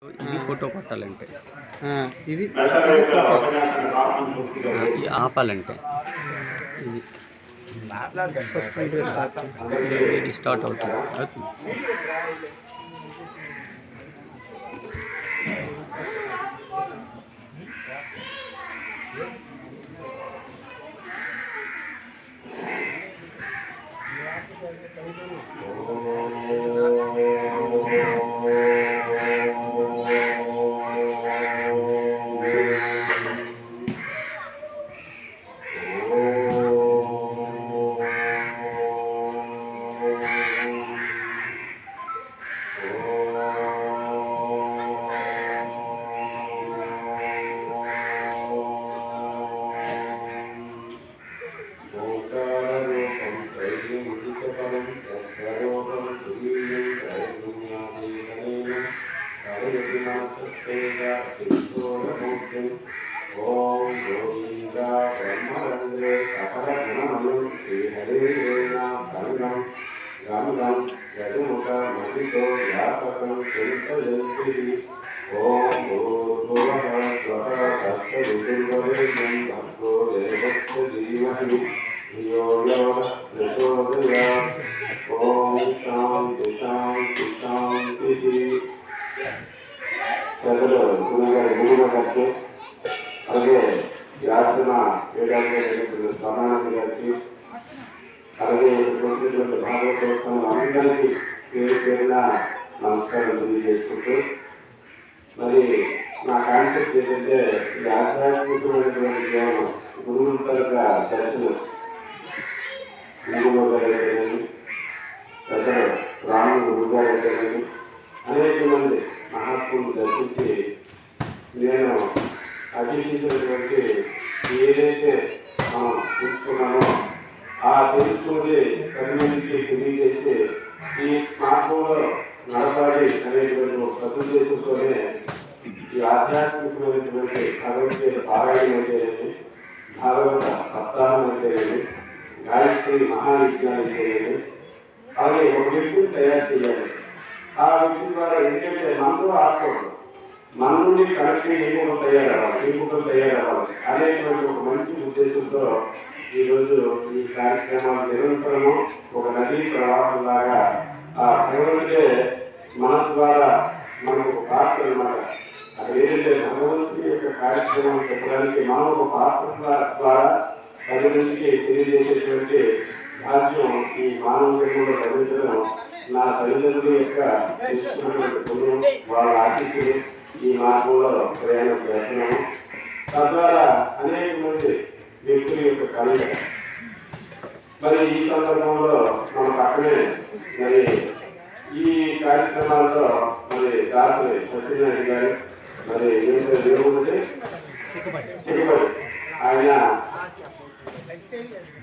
ఇది ఫోటో కొట్టాలంటే ఇది ఇది ఆపాలంటే ఇది ఇది స్టార్ట్ అవుతుంది. ఓం గోవింద బ్రహ్మరంద్రే సకల గుణమయం శ్రీహరిరేణ సంగం గంగం యదుముఖ మదితో వ్యాపకం చింతయంతి. ఓం భూర్భువః స్వః తత్సవితుర్వరేణ్యం భర్గో దేవस्य ధీమహి ధియో యో నః ప్రచోదయాత్. ఓం శాంతి శాంతి శాంతి. గురుగారికి అలాగే యాత్ర వేదాంత స్వర్ణానంద గారికి అలాగే వచ్చినటువంటి భాగవతోత్సవం అందరికీ పేరు పేరున నమస్కారం తెలియజేసుకుంటూ, మరి నా కాన్సెప్ట్ ఏంటంటే ఇది ఆధ్యాత్మికమైనటువంటి జీవనం. గురువుల తరగ దర్శనం గురువు గారు అయితేనేమి, పెద్దలు రాము గురువు గారు అయితేనేమి, అనేక మంది మహాత్ములు దర్శించి నేను అభిషించినటువంటి ఏదైతే మనం తెలుసుకున్నామో ఆ తెలుసుకుని కమ్యూనిటీకి తెలియజేసి ఈ మార్గంలో నడపాలి అనేటువంటి ఒక సదుద్దేశంతోనే ఈ ఆధ్యాత్మికమైనటువంటి భగవద్గీత పారాయణం అయితేనేమి, భాగవత సప్తాహం అయితేనేమి, గాయత్రి మహావిజ్ఞానం అయితేనేమి, అలాగే ఒక వ్యక్తిని తయారు చేయాలి. ఆ వ్యక్తి ద్వారా ఎందుకంటే మనలో ఆత్మలు మన నుండి కరెక్ట్ ఏమో తయారవ్వాలి, ఇంకొకరు తయారవ్వాలి అనేటువంటి ఒక మంచి ఉద్దేశంతో ఈరోజు ఈ కార్యక్రమాలు నిరంతరము ఒక నదీ ప్రవాహం లాగా ఆ భగవంతుడే మన ద్వారా మనకు ఒక పాత్ర అన్నమాట. అది ఏంటంటే భగవంతుడి యొక్క కార్యక్రమం చెప్పడానికి మనం ఒక పాత్ర ద్వారా పది నుంచి తెలియజేసేటువంటి భాగ్యం ఈ మానవ జన్మలో లభించడం నా తల్లిదండ్రుల యొక్క తీసుకున్నటువంటి పుణ్యం, వాళ్ళ ఆశీస్సులు ఈ మార్గంలో ప్రయాణం చేస్తున్నాము. తద్వారా అనేక మంది వ్యక్తుల యొక్క కలయిక. మరి ఈ సందర్భంలో మన పక్కనే మరి ఈ కార్యక్రమాల్లో మరి దాతలు సత్యనారాయణ గారు మరి దేవుడి సిగ్గుబడి ఆయన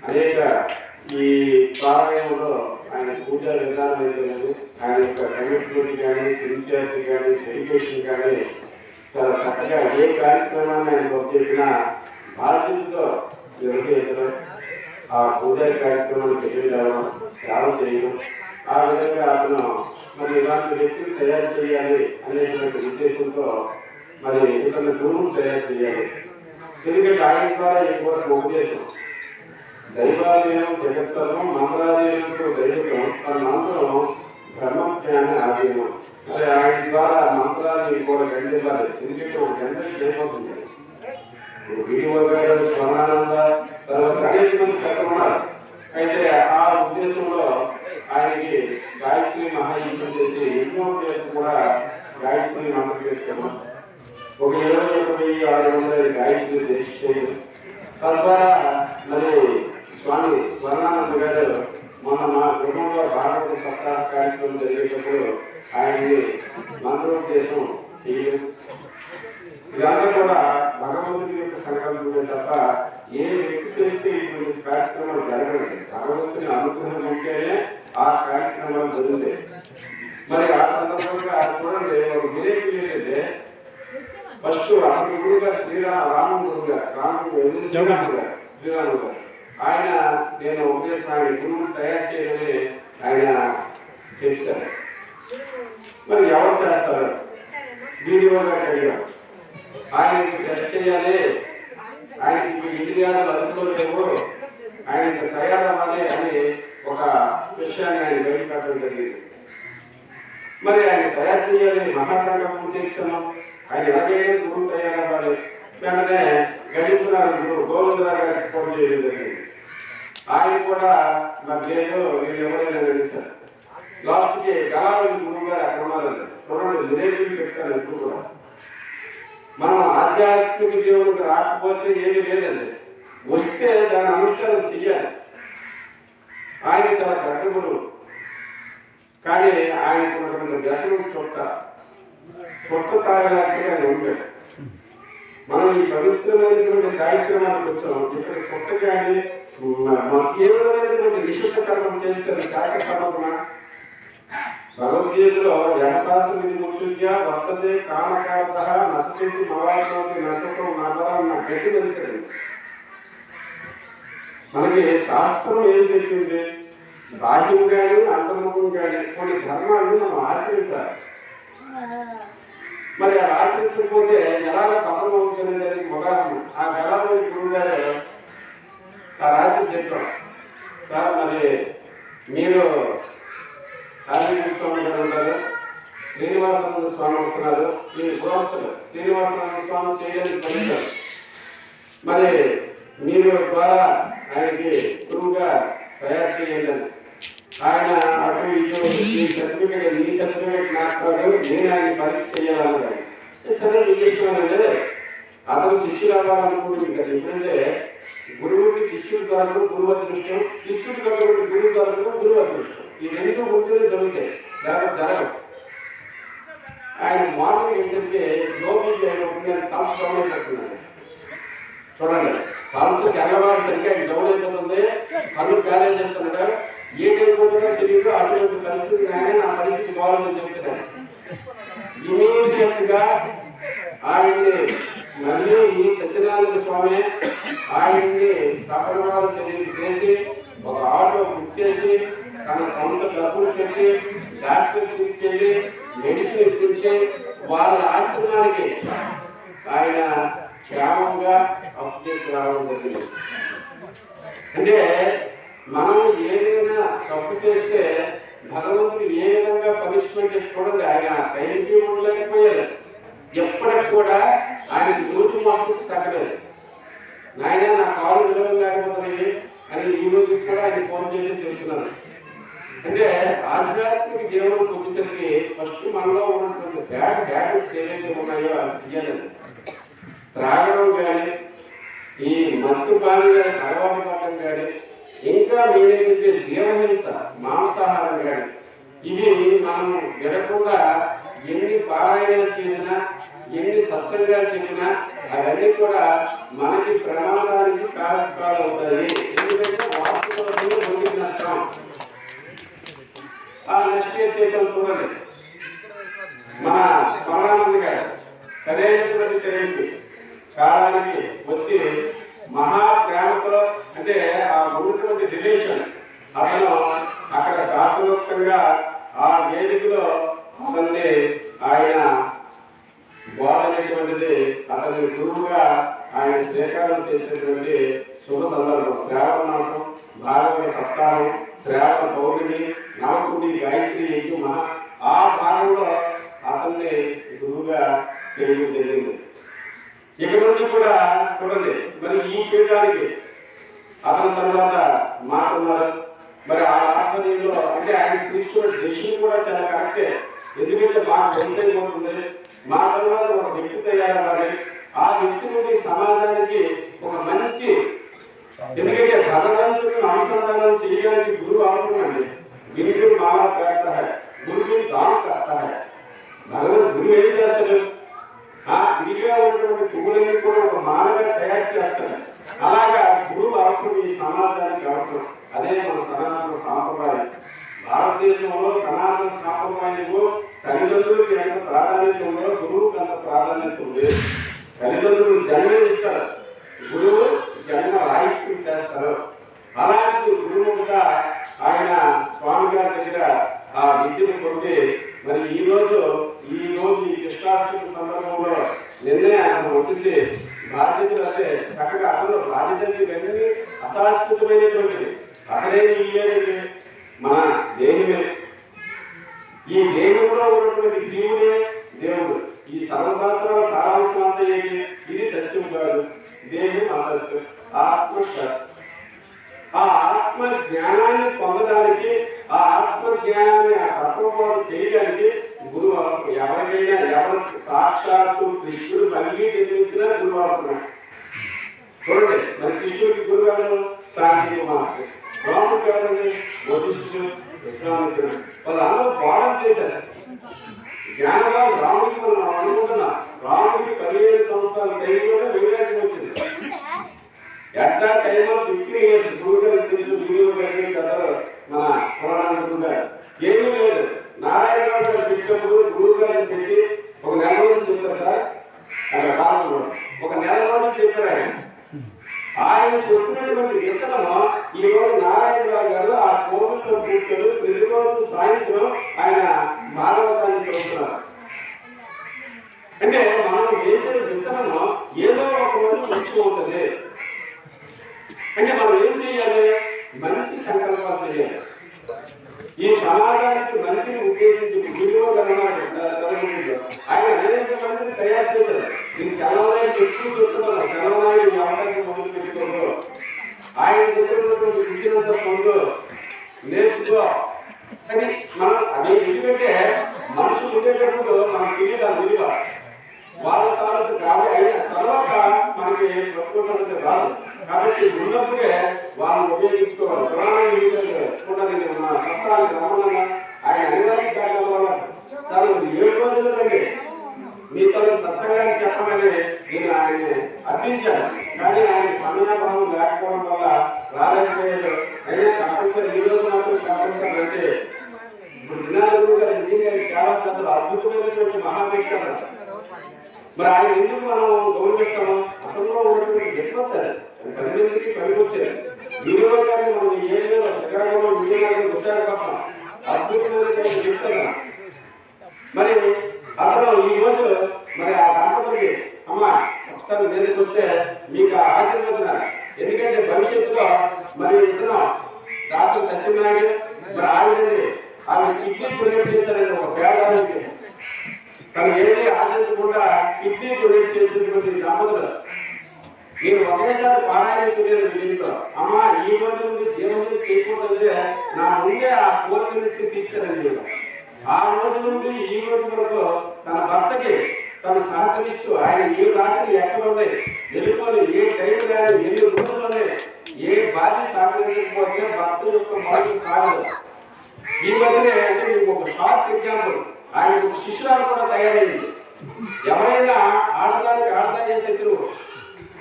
అనేక ఈ పారాయణంలో ఆయన పూజా విధానం అయితే ఆయన యొక్క కమిట్మెంట్ కానీ, సిన్సియారిటీ కానీ, డెడికేషన్ కానీ చాలా చక్కగా ఏ కార్యక్రమాన్ని ఆయన చెప్పినా బాధ్యతతో నిర్వహించడం, ఆ పూజా కార్యక్రమాన్ని పెట్టడం, సేవ చేయడం, ఆ విధంగా అతను మరి ఇలాంటి వ్యక్తులు తయారు చేయాలి అనేటువంటి ఉద్దేశంతో మరి ఇతని గురువును తయారు చేయాలి. ఎందుకంటే ఆయన ద్వారా ఎక్కువ ఉద్దేశం దైవాలయం జగత్సర్వం మంత్రాలయంతో దైవం తన మంత్రం బ్రహ్మజ్ఞాని ఆలయం. మరి ఆయన ద్వారా మంత్రాన్ని కూడా గండివ్వాలి. ఎందుకంటే ఒక గంటకి అయిపోతుంది. వీడియో గారు స్వర్ణానంద తర్వాత అనేక మంది చెప్పమన్నారు. అయితే ఆ ఉద్దేశంలో ఆయనకి గాయత్రి మహాయజ్ఞం చేసి ఎన్నో చేసి కూడా గాయత్రి మంత్రం చేస్తున్నాం. ఒక 21,600 గాయత్రి చేసి చేయడం. తద్వారా మరి స్వామి స్వర్ణానంద గారు మొన్న మా గృహంలో భారత సప్తాహ కార్యక్రమం జరిగేటప్పుడు ఆయన్ని మంత్రోపదేశం చేయడం. ఇదంతా కూడా భగవంతుడి యొక్క సంకల్పమే తప్ప ఏ వ్యక్తి చేస్తే ఇటువంటి కార్యక్రమాలు జరగలేదు. భగవంతుని అనుగ్రహం ఉంటేనే ఆ కార్యక్రమాలు జరుగుతాయి. మరి ఆ సందర్భంగా చూడండి, ఒక విలేకరు ఏంటంటే ఫస్ట్ అతని గురువు గారు రాము గురువు గారు శ్రీరాముడు గారు ఆయన నేను ఉపదేశం ఆయన గురువుని తయారు చేయడమే ఆయన చేశారు. మరి ఎవరు చేస్తారు? వీడియో గారికి అడిగాం, ఆయనకి టెస్ట్ చేయాలి, ఆయనకి ఇంద్రియాలు అదుపులో లేవు, ఆయనకి తయారవ్వాలి అని ఒక విషయాన్ని ఆయన బయటపడడం జరిగింది. మరి ఆయన తయారు చేయాలి, మహాసంకల్పం చేస్తున్నాం, ఆయన ఎలాగైనా గురువు తయారవ్వాలి. వెంటనే గణేశ్వర గురువు గోవిందరావు గారికి ఫోన్ చేయడం జరిగింది. ఆయన కూడా నాకు లేదు, నేను ఎవరైనా అడిగారు. లాస్ట్కి గలావరి గురువు గారు అక్రమాలండి చూడండి, విలేజ్కి చెప్తాను. ఎప్పుడు కూడా మనం ఆధ్యాత్మిక జీవనకు రాకపోతే ఏమీ లేదండి, వస్తే దాని అనుష్ఠానం చెయ్యాలి. ఆయన చాలా పెద్ద గురువు, కానీ ఆయనకున్నటువంటి వ్యసనం చుట్ట తాగలేకపోతే ఆయన ఉంటాడు. మనం ఈ పవిత్రమైనటువంటి కార్యక్రమాలకు వచ్చాం, ఇక్కడ చుట్ట కానీ మనకి ఏ విధమైనటువంటి విశుద్ధ కర్మం చేస్తే శాఖకర్మ. భగవద్గీతలో వ్యవసాయ ముఖ్య వర్తతే కామకారత నచ్చేది మవాసోకి నష్టం నగరం నా గట్టి తెలిసాడు. మనకి శాస్త్రం ఏం చెప్తుంది, బాహ్యం కానీ అంతర్ముఖం కానీ కొన్ని ధర్మాన్ని మనం ఆచరించాలి. మరి ఆ ఆచరించకపోతే ఎలాగ పతనం అవుతుంది అనేది ఉదాహరణ. ఆ గలాలో గురువు గారు ఆ రాత్రి చెప్పాం, సార్ మరి మీరు స్వామి గారు ఉంటారు, శ్రీనివాసానంద స్వామి వస్తున్నారు, మీరు గృహస్థులు, శ్రీనివాసానంద స్వామి చేయడానికి పంపించారు, మరి మీరు ద్వారా ఆయనకి గురువుగా తయారు చేయండి. ఆయన అటు ఇటు ఈ సర్టిఫికేట్ నాకు కాదు, నేను ఆయన పరీక్ష చేయాలన్నాడు. సరే మీకు ఇష్టమేనండి, అతను శిష్యులు అవ్వాలనుకుంటుంది కదా. ఎందుకంటే గురువుకి శిష్యుడు దొరకడం గురువు అదృష్టం, శిష్యుడు దొరకడం గురువు దొరకడం గురువు అదృష్టం. ఈ రెండు గుర్తులు జరుగుతాయి, లేకపోతే జరగవు. ఆయన మార్నింగ్ ఏంటంటే లోపలికి కాల్చుకోవడం చెప్తున్నాడు. చూడండి, కాల్సు తెల్లవారు సరిగ్గా డౌన్ అయిపోతుంది, కళ్ళు బ్యాలెన్స్ చేస్తున్నాడు, ఏ టైం పోతుందో తెలియదు. అటువంటి పరిస్థితి కానీ నా పరిస్థితి బాగుందని చెప్తున్నాడు. ఇమీడియట్ గా ఆయన్ని మళ్ళీ ఈ సత్యనారాయణ స్వామి ఆయన్ని సపరివార చర్యలు చేసి ఒక ఆటో బుక్ చేసి తన సొంత డబ్బులు పెట్టి డాక్టర్ తీసుకెళ్ళి మెడిసిన్ ఇప్పించి వాళ్ళ ఆశ్రమానికి ఆయన క్షేమంగా అప్డేట్ రావడం జరిగింది. అంటే మనం ఏదైనా తప్పు చేస్తే భగవంతుడు ఏ విధంగా పనిష్మెంట్ చూడండి. ఆయన టైంకి ఉండలేకపోయారు, ఎప్పటికి కూడా ఆయనకి రోజు మాస్టర్స్ తగ్గలేదు. నాయన నా కాలు నిలవలేకపోతున్నాయి అని ఈ రోజు కూడా ఆయన ఫోన్ చేసి చెప్తున్నాను. అంటే ఆధ్యాత్మిక జీవనంకి వచ్చేసరికి ఫస్ట్ మనలో ఉన్నటువంటి బ్యాడ్ హ్యాబిట్స్ ఏవైతే ఉన్నాయో అది తీయాలండి. త్రాగడం కానీ, ఈ మత్తు పాలు కానీ, అలవాటు పడటం కానీ, ఇంకా ఏదైతే జీవహింస మాంసాహారం కానీ, ఇవి మనం విడకుండా ఎన్ని పారాయణలు చేసినా ఎన్ని సత్సంగాలు చెప్పినా అవన్నీ కూడా మనకి ప్రమాదానికి కారకాలు అవుతాయి. ఎందుకంటే వాస్తవంలో మనకి నష్టం. ఆ నెక్స్ట్ ఇయర్ చేసాం చూడండి, మన స్మరణానంద గారు సరైనటువంటి చర్యకి కాలానికి వచ్చి మహా ప్రేమతో, అంటే ఆ ఉన్నటువంటి రిలేషన్ అతను అక్కడ శాస్త్రోక్తంగా ఆ వేదికలో అతన్ని ఆయన బోధనేటువంటిది అతని గురువుగా ఆయన స్వీకారం చేసినటువంటి శుభ సందర్భం. శ్రావణ మాసం, భాగవత సప్తాహం, శ్రావణ పౌర్ణమి, నవకుడి గాయత్రి యజ్ఞ ఆ భాగంలో అతన్ని గురువుగా చేయడం జరిగింది. ఇక నుండి కూడా చూడండి, మరి ఈ పీఠానికి అతని తర్వాత మాట్లాడుతున్నారు. మరి ఆ ఆధ్వర్యంలో అంటే ఆయన తీసుకున్న డెసిషన్ కూడా చాలా కరెక్టే. ఎందుకంటే మాకు వ్యవసాయం ఉంటుంది, మా తర్వాత ఒక వ్యక్తి తయారవ్వాలి, ఆ వ్యక్తి నుండి సమాజానికి ఒక మంచి, ఎందుకంటే భగవంతుని అనుసంధానం చేయడానికి గురువు అవసరం అండి. గురువు మాలా కర్త హై, గురువు దానం కర్త హై. భగవంతు గురువు ఏం చేస్తాడు, ఆ విడిగా ఉన్నటువంటి పువ్వులన్నీ కూడా ఒక మానగా తయారు చేస్తాడు. అలాగా గురువు అవసరం, ఈ సమాజానికి అవసరం. అదే మన సనాతన సాంప్రదాయం. భారతదేశంలో సనాతన సాంప్రదాయంలో తల్లిదండ్రులకు ఎంత ప్రాధాన్యత ఉందో గురువుకి అంత ప్రాధాన్యత ఉంది. తల్లిదండ్రులు జన్మనిస్తారు, గురువు జన్మ రాహిత్యం చేస్తారు. అలాంటి గురువుగా ఆయన స్వామి గారి దగ్గర ఆ విద్యను పొంది మరి ఈ రోజు ఈ కృష్ణాష్టమి నిన్నే ఆయన వచ్చేసి బాధ్యతలు అంటే చక్కగా అతను బాధ్యతలు ఇవన్నీ అశాశ్వతమైనటువంటిది. అసలేమి ఇయ్యేది మన దేహమే. ఈ దేహంలో ఉన్నటువంటి జీవుడే దేవుడు. ఈ సర్వశాస్త్రాల సారాంశం అంతా ఏంటి? ఇది సత్యం కాదు, దేహం అసత్యం, ఆత్మ సత్యం. ఆ ఆత్మ జ్ఞానాన్ని పొందడానికి, ఆ ఆత్మ జ్ఞానాన్ని ఆ తత్వబోధ చేయడానికి గురువు ఎవరికైనా ఎవరికి సాక్షాత్తు కృష్ణుడు మళ్ళీ నిర్మించినా గురువు అవుతున్నాడు. చూడండి, మరి కృష్ణుడికి గురువు ఎవరు? శాంతి మాస్టర్. రాముడికి ఎవరండి? వశిష్ఠుడు, విశ్వామిత్రుడు. వాళ్ళందరూ బోధన చేశారు. జ్ఞానరావు రాముడికి మనం అనుకుంటున్నాం. రాముడికి 17 సంవత్సరాల టైంలోనే వైరాగ్యం వచ్చింది. At the time of 15 years గురువు గారికి తెలుసు, గురువు గారికి కథలు మన పురాణాలు ఏమీ లేదు. నారాయణరావు గారు పెట్టినప్పుడు గురువు గారిని పెట్టి ఒక నెల రోజులు చెప్పారు సార్. అక్కడ కాలంలో ఒక నెల రోజులు చెప్పారు. ఆయన చెప్పినటువంటి విత్తనము ఈ రోజు నారాయణరావు గారు ఆ కోవిల్లో కూర్చొని ప్రతిరోజు సాయంత్రం ఆయన భాగవతాన్ని చదువుతున్నారు. అంటే మనం వేసే విత్తనము ఏదో ఒక రోజు మంచి ఉంటుంది. అంటే మనం ఏం చేయాలి? మంచి సంకల్పాలు చేయాలి. ఈ సమాజానికి మంచిని ఉద్దేశించి ఆయన అనేక మందిని తయారు చేశారు. నేను చలవనాయుడు ఎక్కువ చెప్తున్నాను. చలవనాయుడు అవకాశం మొదలు పెట్టుకోవడం, ఆయన చెప్పినటువంటి విషయంత పొందు నేర్చుకో. కానీ మనం అది ఎందుకంటే మనుషులు ఉండేటప్పుడు మనకు తెలియదు ఆ విలువ. వాళ్ళ తాలూకు కాబట్టి అయిన తర్వాత మనకి ప్రకృతి రాదు. కాబట్టి ఉన్నప్పుడే వాళ్ళని ఉపయోగించుకోవాలి. పురాణాన్ని కూడా నేను మా సత్రానికి రమ్మన్నా ఆయన అనివార్య కారణాల వల్ల సార్ 7 రోజులు రండి, మీ తరపు సత్సంగాన్ని చెప్పమని నేను ఆయన్ని అర్థించాను. కానీ ఆయన సమయాభావం లేకపోవడం వల్ల రాలేకపోయాడు. అయినా తప్పనిసరి ఈ రోజు మాత్రం తప్పనిసరి అంటే ఇప్పుడు వినాయకుడు గారు నిజంగా చాలా పెద్ద అద్భుతమైనటువంటి మహావిష్కారం. మరి ఆయన ఎందుకు మనం గౌరవిస్తాము? అతనిలో ఉన్నటువంటి విశ్వాసాలు 10 మందికి పనికొచ్చారు. వీడియో గారిని మనం ఈ ఏరియాలో శ్రీకాకుళంలో విజయనగరం విశాఖపట్నం అద్భుతమైన చెప్తారు. మరి అతను ఈ రోజు మరి ఆ దంపతులకి అమ్మ ఒకసారి మీదకి వస్తే మీకు ఆశీర్వచన. ఎందుకంటే భవిష్యత్తులో మరి ఇతను డాక్టర్ సత్యనారాయణ మరి ఆవిడ కిడ్నీ డొనేట్ చేశారండి ఒక పేదవారికి. తను ఏది ఆశించకుండా కిడ్నీ డొనేట్ చేసినటువంటి దంపతులు. నేను ఒకేసారి పారాయణ తెలియదు దీంట్లో. అమ్మ ఈ రోజు నుండి జీవనం చేయకూడదంటే నా ముందే ఆ కోరికలకి తీశారండి. ఆ రోజు నుండి ఈ రోజు వరకు తన భర్తకి తను సహకరిస్తూ ఆయన ఏ రాత్రి ఎక్కడ ఉన్నాయి వెళ్ళిపోయి ఏ టైం కానీ 7 రోజుల్లోనే ఏ భార్య సహకరించకపోతే భర్త యొక్క మొదటి సాగదు. ఈ మధ్యనే అంటే మీకు ఒక షార్ట్ ఎగ్జాంపుల్, ఆయన ఒక శిష్యురాలు కూడా తయారైంది. ఎవరైనా ఆడదానికి శత్రువు.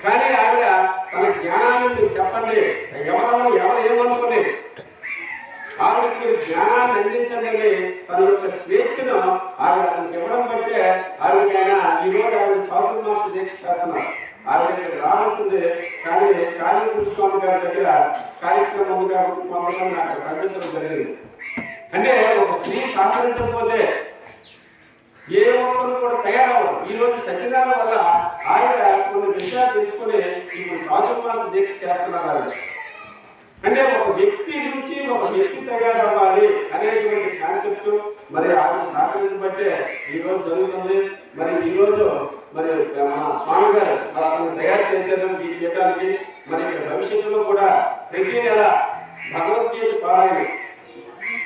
కానీ ఆవిడ తన జ్ఞానాన్ని చెప్పండి, ఎవరు ఏమనుకుని ఆవిడకి మీరు జ్ఞానాన్ని అందించండి తన యొక్క స్వేచ్ఛను ఆవిడ అతనికి ఇవ్వడం బట్టే ఆవిడకైనా ఈరోజు ఆవిడ చాతుర్మాస దీక్ష చేస్తున్నారు. ఆవిడ రావాల్సింది. కానీ కాళీకృష్ణ గారి దగ్గర కార్యక్రమం పొందడం నాకు ప్రకటించడం జరిగింది. అంటే ఒక స్త్రీ సహకరించకపోతే ఏ ఒక్కరు కూడా తయారవ్వరు. ఈ రోజు సత్యనారాయణ వల్ల ఆయన కొన్ని విషయాలు తెలుసుకుని ఇప్పుడు చాతుర్మాస దీక్ష చేస్తున్నారు. అంటే ఒక వ్యక్తి నుంచి ఒక వ్యక్తి తయారవ్వాలి అనేటువంటి కాన్సెప్ట్ మరి ఆయన సహకరించబట్టే ఈరోజు జరుగుతుంది. మరి ఈరోజు మరి మన స్వామి గారు అతను తయారు చేశారు ఈ చేయడానికి. మరి భవిష్యత్తులో కూడా ప్రతి నెల భగవద్గీత పారాయణ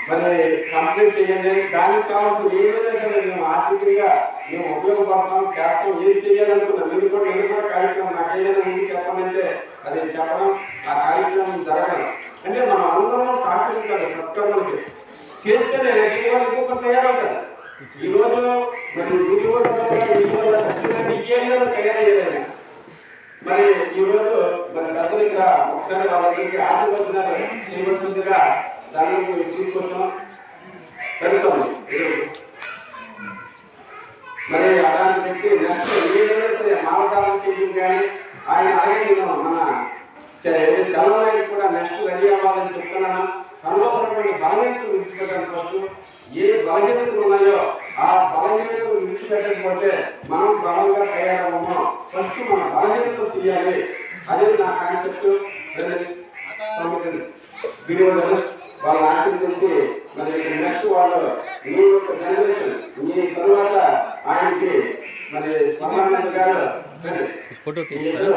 మరి కంప్లీట్ చేయండి. దానికి కావాల్సిన ఏదైనా సరే మేము ఆర్థికంగా మేము ఉపయోగపడతాం, చేస్తాం. ఏది చేయాలనుకున్నాం మీరు కూడా కార్యక్రమం నాకు ఏదైనా ముందు చెప్పాలంటే అది చెప్పడం, ఆ కార్యక్రమం జరగడం. అంటే మనం అందరం సహకరించాలి. సత్కర్మలకి చేస్తేనే ఇంకొక తయారవుతారు. ఈ రోజు మరి సత్యంగా తయారయ్యారు. మరి ఈ రోజు మరి పెద్దలుగా ఒకసారి వాళ్ళందరికీ ఆశీర్వచనాలు చేయవలసిందిగా దాన్ని తీసుకొచ్చాం. తెలుసు మరి అలాంటి వ్యక్తి నెక్స్ట్ ఏదైనా సరే మానవతారం చేయడం కానీ ఆయన అలాగే నేను మన చలవనానికి కూడా నెక్స్ట్ రెడీ అవ్వాలని చెప్తున్నాను. తనలో ఉన్నటువంటి బలహీనతలు విడిచిపెట్టడం కోసం ఏ బలహీనతలు ఉన్నాయో ఆ బలహీనతలు విడిచిపెట్టకపోతే మనం బలంగా తయారవ్వము. ఫస్ట్ మన బలహీనతలు తీయాలి. అదే నా కాన్సెప్ట్. వీడియోలు వాళ్ళ ఆశించి మరి నెక్స్ట్ వాళ్ళు మీ యొక్క జనరేషన్ మీ తర్వాత ఆయనకి మరి స్మరణానంద గారు ఫోటో తీస్తారు.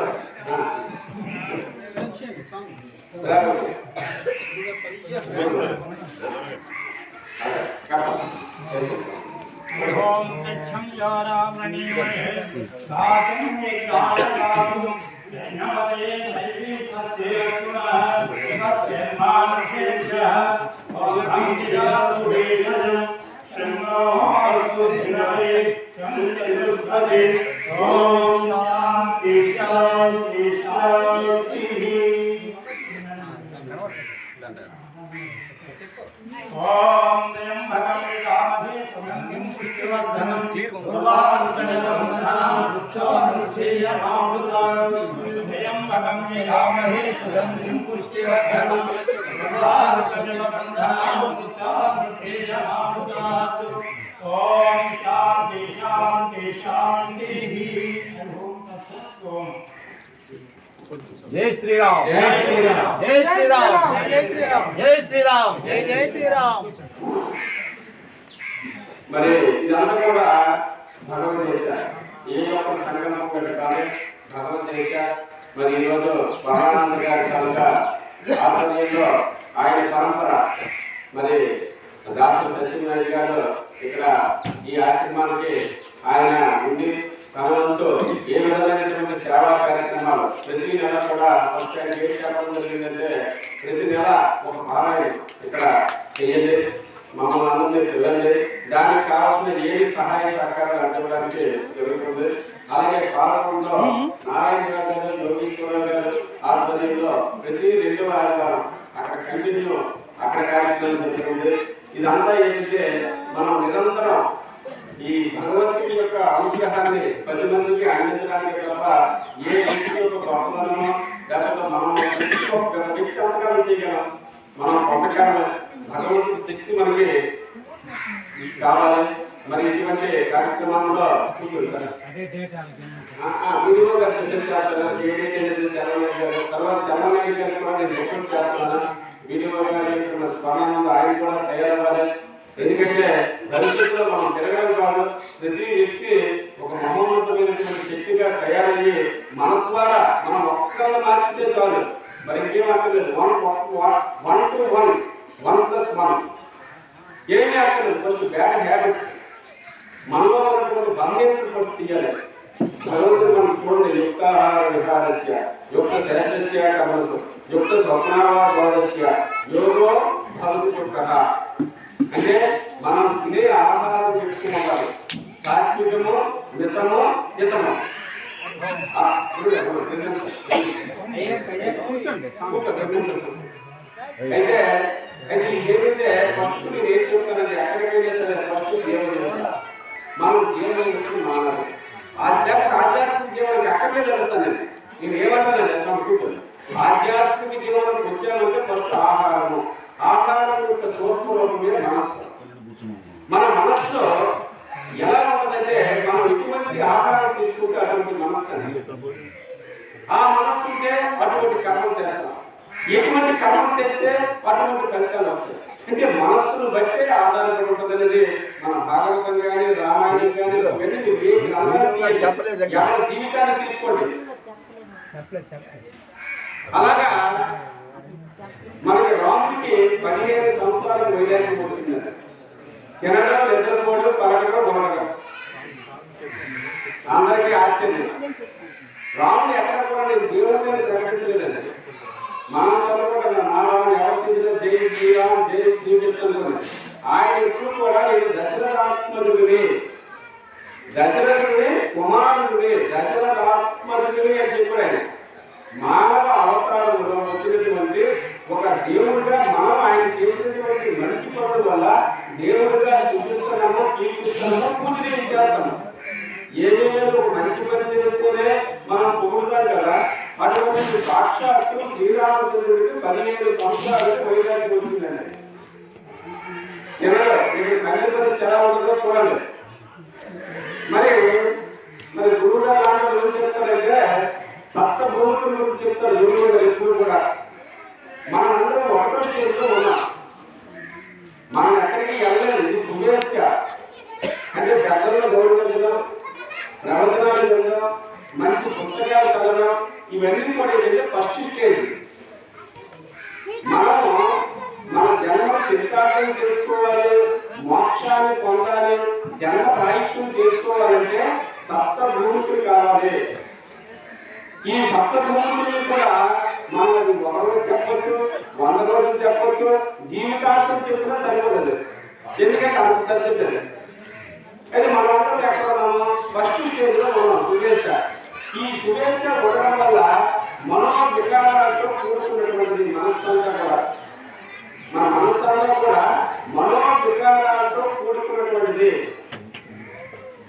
ఓం తచ్చం యారామణీమహే సాతం ఏకారాం నమతే నైవే సత్యేతునా సత్యమానసేభ్యః ఓం సంఖ్యాసురేషం శంభోస్తు దినవే సంచరుస్వదే ఓం శాంతి శాంతి శాంతి. ఓం త్ర్యంబకం యజామహే సుగంధిం పుష్టివర్ధనం ఉర్వారుకమివం ధనాం వృక్షోన్ముఖీయమామృతాం. త్ర్యంబకం యజామహే సుగంధిం పుష్టివర్ధనం ఉర్వారుకమివం ధనాం వృక్షోన్ముఖీయమామృతాం. ఓం శాంతి శాంతి శాంతి. ఓం జై శ్రీరామ్, జై శ్రీరామ్, జై శ్రీరామ్, జై శ్రీరామ్, జై శ్రీరామ్, జై జై శ్రీరామ్. మరి ఇదంతా కూడా భగవద్గీత. ఏ ఒక్క సంకల్పం కాదు, భగవద్గీత. మరి ఈరోజు పరమానంద గారి తాలూకా ఆధ్వర్యంలో ఆయన పరంపర మరి దాసు సత్యనారాయణ గారు ఇక్కడ ఈ ఆశ్రమానికి ఆయన ఉండి తనతో ఏ విధమైనటువంటి సేవా కార్యక్రమాలు ప్రతి నెల కూడా ఒకసారి ఏం చెప్పడం జరిగిందంటే ప్రతి నెల ఒక పారాయణం ఇక్కడ చేయండి, మమ్మల్ని అందరినీ చూడండి, దానికి కావాల్సిన ఏది సహాయ సహకారాలు అందించడానికి జరుగుతుంది. అలాగే పాలకొండలో నారాయణ గారు, యోగేశ్వరరావు గారు ఆధ్వర్యంలో ప్రతి 2వ ఆదివారం అక్కడ కంటిన్యూ అక్కడ కార్యక్రమం జరుగుతుంది. ఇదంతా ఏంటంటే మనం నిరంతరం ఈ భగవంతుడి యొక్క అనుగ్రహాన్ని 10 మందికి అందించడానికి తప్ప ఏ వ్యక్తి యొక్క గొప్పతనమో లేకపోతే మనం వ్యక్తి అంతకాలం చేయగలం, మనం కొంతకాలం భగవంతుడి శక్తి మనకి కావాలి. మరి ఇటువంటి కార్యక్రమంలో వీడియో తర్వాత చంద్రబాబు గారు కూడా నేను రిక్వెస్ట్ చేస్తున్నాను. వీడియో స్మరణానంద ఆయన కూడా తయారవ్వాలి. ఎందుకంటే భవిష్యత్తులో మనం తిరగాలి కాదు, ప్రతి వ్యక్తి ఒక మహోన్నతమైనటువంటి శక్తిగా తయారయ్యి మన ద్వారా మనం ఒక్కళ్ళు మార్చితే చాలు, మరి ఇంకేం అక్కర్లేదు. 1 to 1 1+1 ఏమీ అక్కర్లేదు. ఫస్ట్ బ్యాడ్ హ్యాబిట్స్ మనలో ఉన్నటువంటి బలహీనతలు ఫస్ట్ తీయాలి. భగవంతుడు మనం చూడండి, యుక్తాహార విహారస్య యుక్త శేషస్య కమలసు యుక్త స్వప్నావాదస్య యోగో భవతి చుక్కః. అంటే మనం తినే ఆహారం ఎక్కువ సాత్వికము, మితము, హితము. అయితే ఏదైతే ఫస్ట్ నేను ఏం చూస్తానంటే ఎక్కడికైనా సరే ఫస్ట్ జీవనం మనం జీవనం చేసుకుని మానాలి. ఆధ్యాత్మిక జీవనానికి అక్కడే తెలుస్తాను నేను ఏమంటానంటే కూర్చొని ఆధ్యాత్మిక జీవనానికి వచ్చానంటే ఫస్ట్ ఆహారము. ఆహారం యొక్క సూక్ష్మ రూపమే మనస్సు. మన మనస్సు ఎలా ఉన్నదంటే మనం ఎటువంటి ఆహారం తీసుకుంటే అటువంటి మనస్సు అని, ఆ మనస్సు ఉంటే అటువంటి కర్మం చేస్తాం, ఎటువంటి కర్మం చేస్తే అటువంటి ఫలితాలు వస్తాయి. అంటే మనస్సును బట్టే ఆధారపడి ఉంటుంది అనేది మన భాగవతం కానీ రామాయణం కానీ ఇవన్నీ ఏ గ్రంథాన్ని జీవితాన్ని తీసుకోండి. అలాగా మనకి రాముడికి 15 సంవత్సరాలు వైరాగ్యం వచ్చిందండి. తినడం, నిద్రపోవడం, పలకడం, బొమ్మడం అందరికీ ఆశ్చర్యం. రాముడు ఎక్కడ కూడా నేను దేవుడి మీద ప్రకటించలేదండి. మనం చదువుకుంటున్నాం నా రాముడు ఎవరు చేసిన జై శ్రీరామ్ జై శ్రీకృష్ణ. ఆయన ఎప్పుడు కూడా నేను దశరథాత్మజుడిని కుమారుడిని దశరథాత్మజుడిని అని చెప్పాడు. ఆయన మానవ అవతారంలో వచ్చినటువంటి ఒక దేవుడిగా మనం ఆయన చేసినటువంటి మంచి పనుల వల్ల దేవుడిగా చూపిస్తున్నామో కీర్తిస్తున్నామో పూజలు చేస్తాము. ఏదేదో ఒక మంచి పని చేస్తేనే మనం పొగుడుతాం కదా, అటువంటి సాక్షాత్తు శ్రీరామచంద్రుడికి 17 సంవత్సరాలకు వైరాగ్యం వచ్చిందండి. కన్యపతి ఎలా ఉంటుందో చూడండి. మరి గురువు గారు ఏం చెప్తారంటే సప్తభూముల గురించి చెప్తారు గురువు గారు ఎప్పుడు కూడా. మనందరం ఒకటో స్టేజ్లో ఉన్నాం, మనం ఎక్కడికి వెళ్ళలేదు. ఇది శుభేచ్ఛ అంటే పెద్దల్లో గౌరవించడం, ప్రవచనాలు వినడం, మంచి పుస్తకాలు చదవడం, ఇవన్నీ కూడా ఏంటంటే ఫస్ట్ స్టేజ్. మనము మన జన్మ చరితార్థం చేసుకోవాలి, మోక్షాన్ని పొందాలి, జన్మ రాహిత్యం చేసుకోవాలంటే సప్తభూములు కావాలి. ఈ సప్తభూములు కూడా మనం అది 1 రోజు చెప్పచ్చు, 100 రోజులు చెప్పచ్చు, జీవితాంతం చెప్పినా సరిపోలేదు. ఎందుకంటే అంత సబ్జెక్ట్ అది. అయితే మనమందరం ఎక్కడ ఉన్నాము? ఫస్ట్ స్టేజ్లో ఉన్నాం, శుభేచ్ఛ. ఈ శుభేచ్ఛ ఉండడం వల్ల మనోవికారాలతో కూడుకున్నటువంటిది మనస్సంతా కూడా, మన మనస్సంతా కూడా మనోవికారాలతో కూడుకున్నటువంటిది.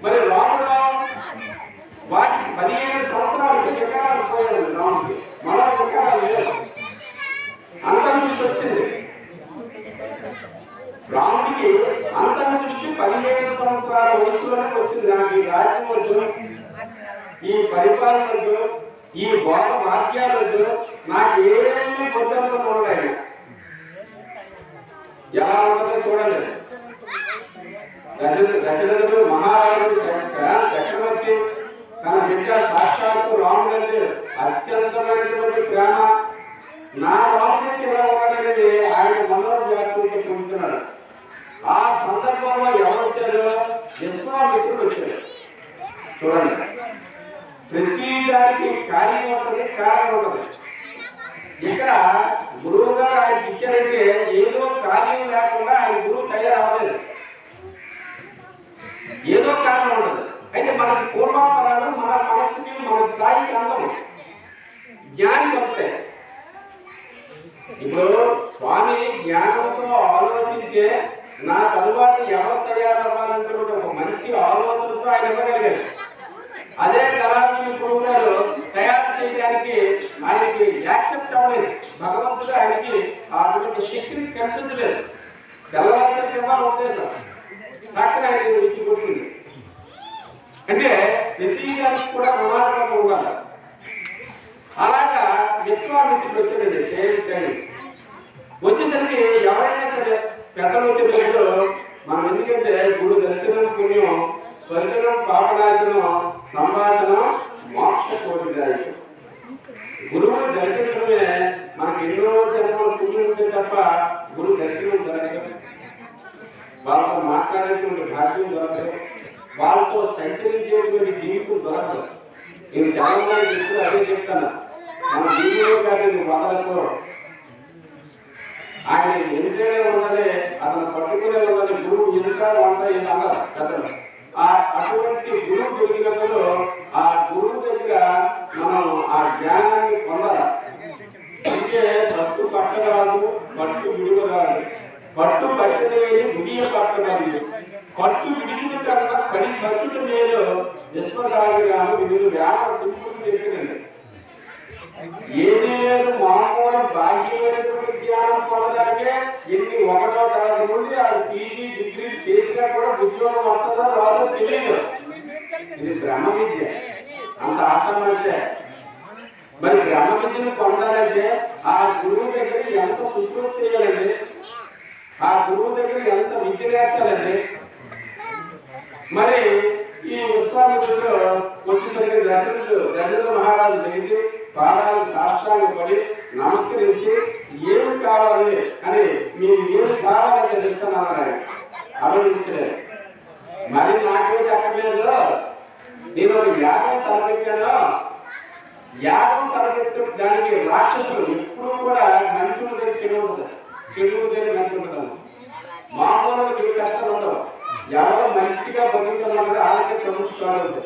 మరి రాముడు వాటికి 17 సంవత్సరాలకి వికారాలు పోయాడు. రాముడికి మనో వికారాలు లేదు, అంతర్దృష్టి వచ్చింది. రాముడికి అంతర్దృష్టి 17 సంవత్సరాల వయసులోనే వచ్చింది. నాకు ఈ రాజ్యం వద్దు, ఈ పరిపాలన వద్దు, ఈ భోగ వాక్యాలు వద్దు, నాకు ఏమీ పొద్దుతో చూడాలి. ఎలా ఉంటుందో చూడండి. దశరథుడు మహారాజు చక్రవర్తి తన బిడ్డ సాక్షాత్తు రాముడు అంటే అత్యంతమైనటువంటి ప్రేమ. నా రాముడికి ఎలా ఉండాలనేది ఆయన మనోవ్యాప్తితో పొందుతున్నాడు. ఆ సందర్భంలో ఎవరు వచ్చారో? విశ్వామిత్రుడు వచ్చాడు. చూడండి, ప్రతి దానికి కార్యం ఉంటుంది, కారణం ఉంటుంది. ఇక్కడ గురువు గారు ఆయనకి ఇచ్చారంటే ఏదో కార్యం లేకుండా ఆయన గురువు తయారవ్వలేదు, ఏదో కారణం ఉంటుంది. అయితే మనకి పూర్వాపరాలు మన మనస్సుకి మన స్థాయికి అందము జ్ఞాని వస్తాయి. ఇప్పుడు స్వామి జ్ఞానంతో ఆలోచించే నా తరువాత ఎవరు తయారవ్వాలంటే ఒక మంచి ఆలోచనతో ఆయన ఇవ్వగలిగారు. అదే కళాన్ని గురువు గారు తయారు చేయడానికి ఆయనకి యాక్సెప్ట్ అవ్వలేదు. భగవంతుడు ఆయనకి అటువంటి శక్తిని కల్పించలేదు. తెల్లవారికి ఇవ్వాలి ఉద్దేశం డాక్టర్ ఆయన విషయం కూర్చుంది. అంటే ప్రతిదానికి కూడా ప్రమాదంగా ఉండాలి. అలాగా విశ్వామిత్రుడు వచ్చాడండి. వచ్చేసరికి ఎవరైనా సరే పెద్దలు వచ్చేటప్పుడు మనం ఎందుకంటే గురు దర్శనం పుణ్యం, స్పర్శనం పాపనాశనం, సంభాషణం మోక్ష కోరిదాయి. గురువు దర్శనమే మనకు ఎన్నో జన్మలు పుణ్యం ఉంటే తప్ప గురు దర్శనం జరగదు, వాళ్ళతో మాట్లాడేటువంటి భాగ్యం దొరకదు, వాళ్ళతో సంచరించేటువంటి జీవితం దొరకదు. నేను చాలా మంది ఇప్పుడు అదే చెప్తాను. మన జీవితంలో కానీ వదలతో ఆయన ఎంతనే ఉన్నదే అతను పట్టుకునే ఉన్నది. గురువు ఎంత వంట అన్నారు కథలు. అటువంటి గురువు దొరికినప్పుడు ఆ గురువు దగ్గర మనం ఆ జ్ఞానాన్ని పొందాలి. అంటే పట్టు పట్టరాదు, పట్టు విడువరాదు, పట్టు పట్టలేని ముడియ పట్టరాదు, పట్టు విడిచిన కన్నా 10 సత్తుల మేలు విశ్వదారిగాను వీళ్ళు వ్యాపారం సింపుల్ చేసిందండి. ఏది లేదు మామూలు బాహ్యమైనటువంటి జ్ఞానం పొందడానికే ఎన్ని 1వ తరగతి నుండి అది పీజీ డిగ్రీ చేసినా కూడా ఉద్యోగం వస్తుందో రాదో తెలియదు. ఇది బ్రహ్మ విద్య, అంత ఆసమస్య. మరి బ్రహ్మ విద్యను పొందాలంటే ఆ గురువు దగ్గర ఎంత శుశ్రూష చేయాలండి, ఆ గురువు దగ్గర ఎంత విద్య నేర్చాలండి. మరి ఈ విశ్వామిత్రుడు వచ్చేసరికి దశరథ మహారాజు లేచి పాదాలు సాష్టాంగ పడి నమస్కరించి ఏమి కావాలి అని, మీరు ఏమి కావాలని తెలుస్తున్నాను ఆయన ఆలోచించలేదు. మరి నాకేంటి అక్కర్లేదు, నేను ఒక యాగం తలపెట్టాను. యాగం తలపెట్టు దానికి రాక్షసులు ఎప్పుడు కూడా మనుషుల దగ్గర చెడు ఉంటుంది, చెడు దగ్గర మంచి ఉంటుంది. మామూలుగా ఏ కష్టాలు ఉండవు. ఎవరో మంచిగా బతుకుతున్నప్పుడు వాళ్ళకి ప్రముఖాలు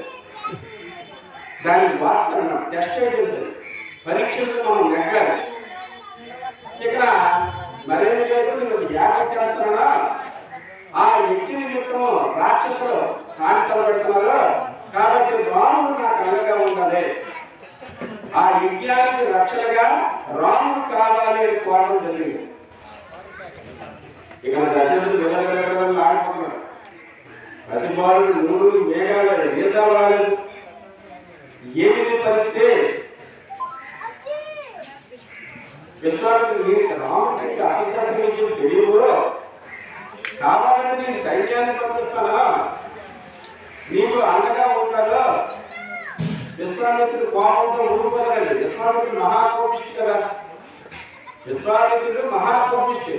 దానికి వార్తలు టెస్ట్ ఐటమ్స్ పరీక్షలు మనం నెగ్గాలి. ఇక్కడ మరేమి లేదు, నేను యాగం చేస్తున్నా, ఆ వ్యక్తి నిమిత్తము రాక్షసులు కాంటలు పెడుతున్నారు కాబట్టి రాముడు నాకు అండగా ఉండాలి ఆ యజ్ఞానికి రక్షణగా రాముడు కావాలి అని కోరడం జరిగింది. ఇక దశరథుడు వెళ్ళగలగలని ఆడుకున్నాడు. పసిబాలుడు నూరు మేఘాలు దేశాలు రాలేదు. ఏమిటి పరిస్థితి? విశ్వామిత్రుడు రాముడికి అసలు తెలియదు, కావాలంటే నేను సైన్యాన్ని పంపిస్తానా, నీకు అండగా ఉంటాను. విశ్వామిత్రుడు కోపంతో ఊరుకోదండి. విశ్వామిత్రుడు మహాకోపిష్టి కదా. విశ్వామిత్రుడు మహాకోపిష్టి.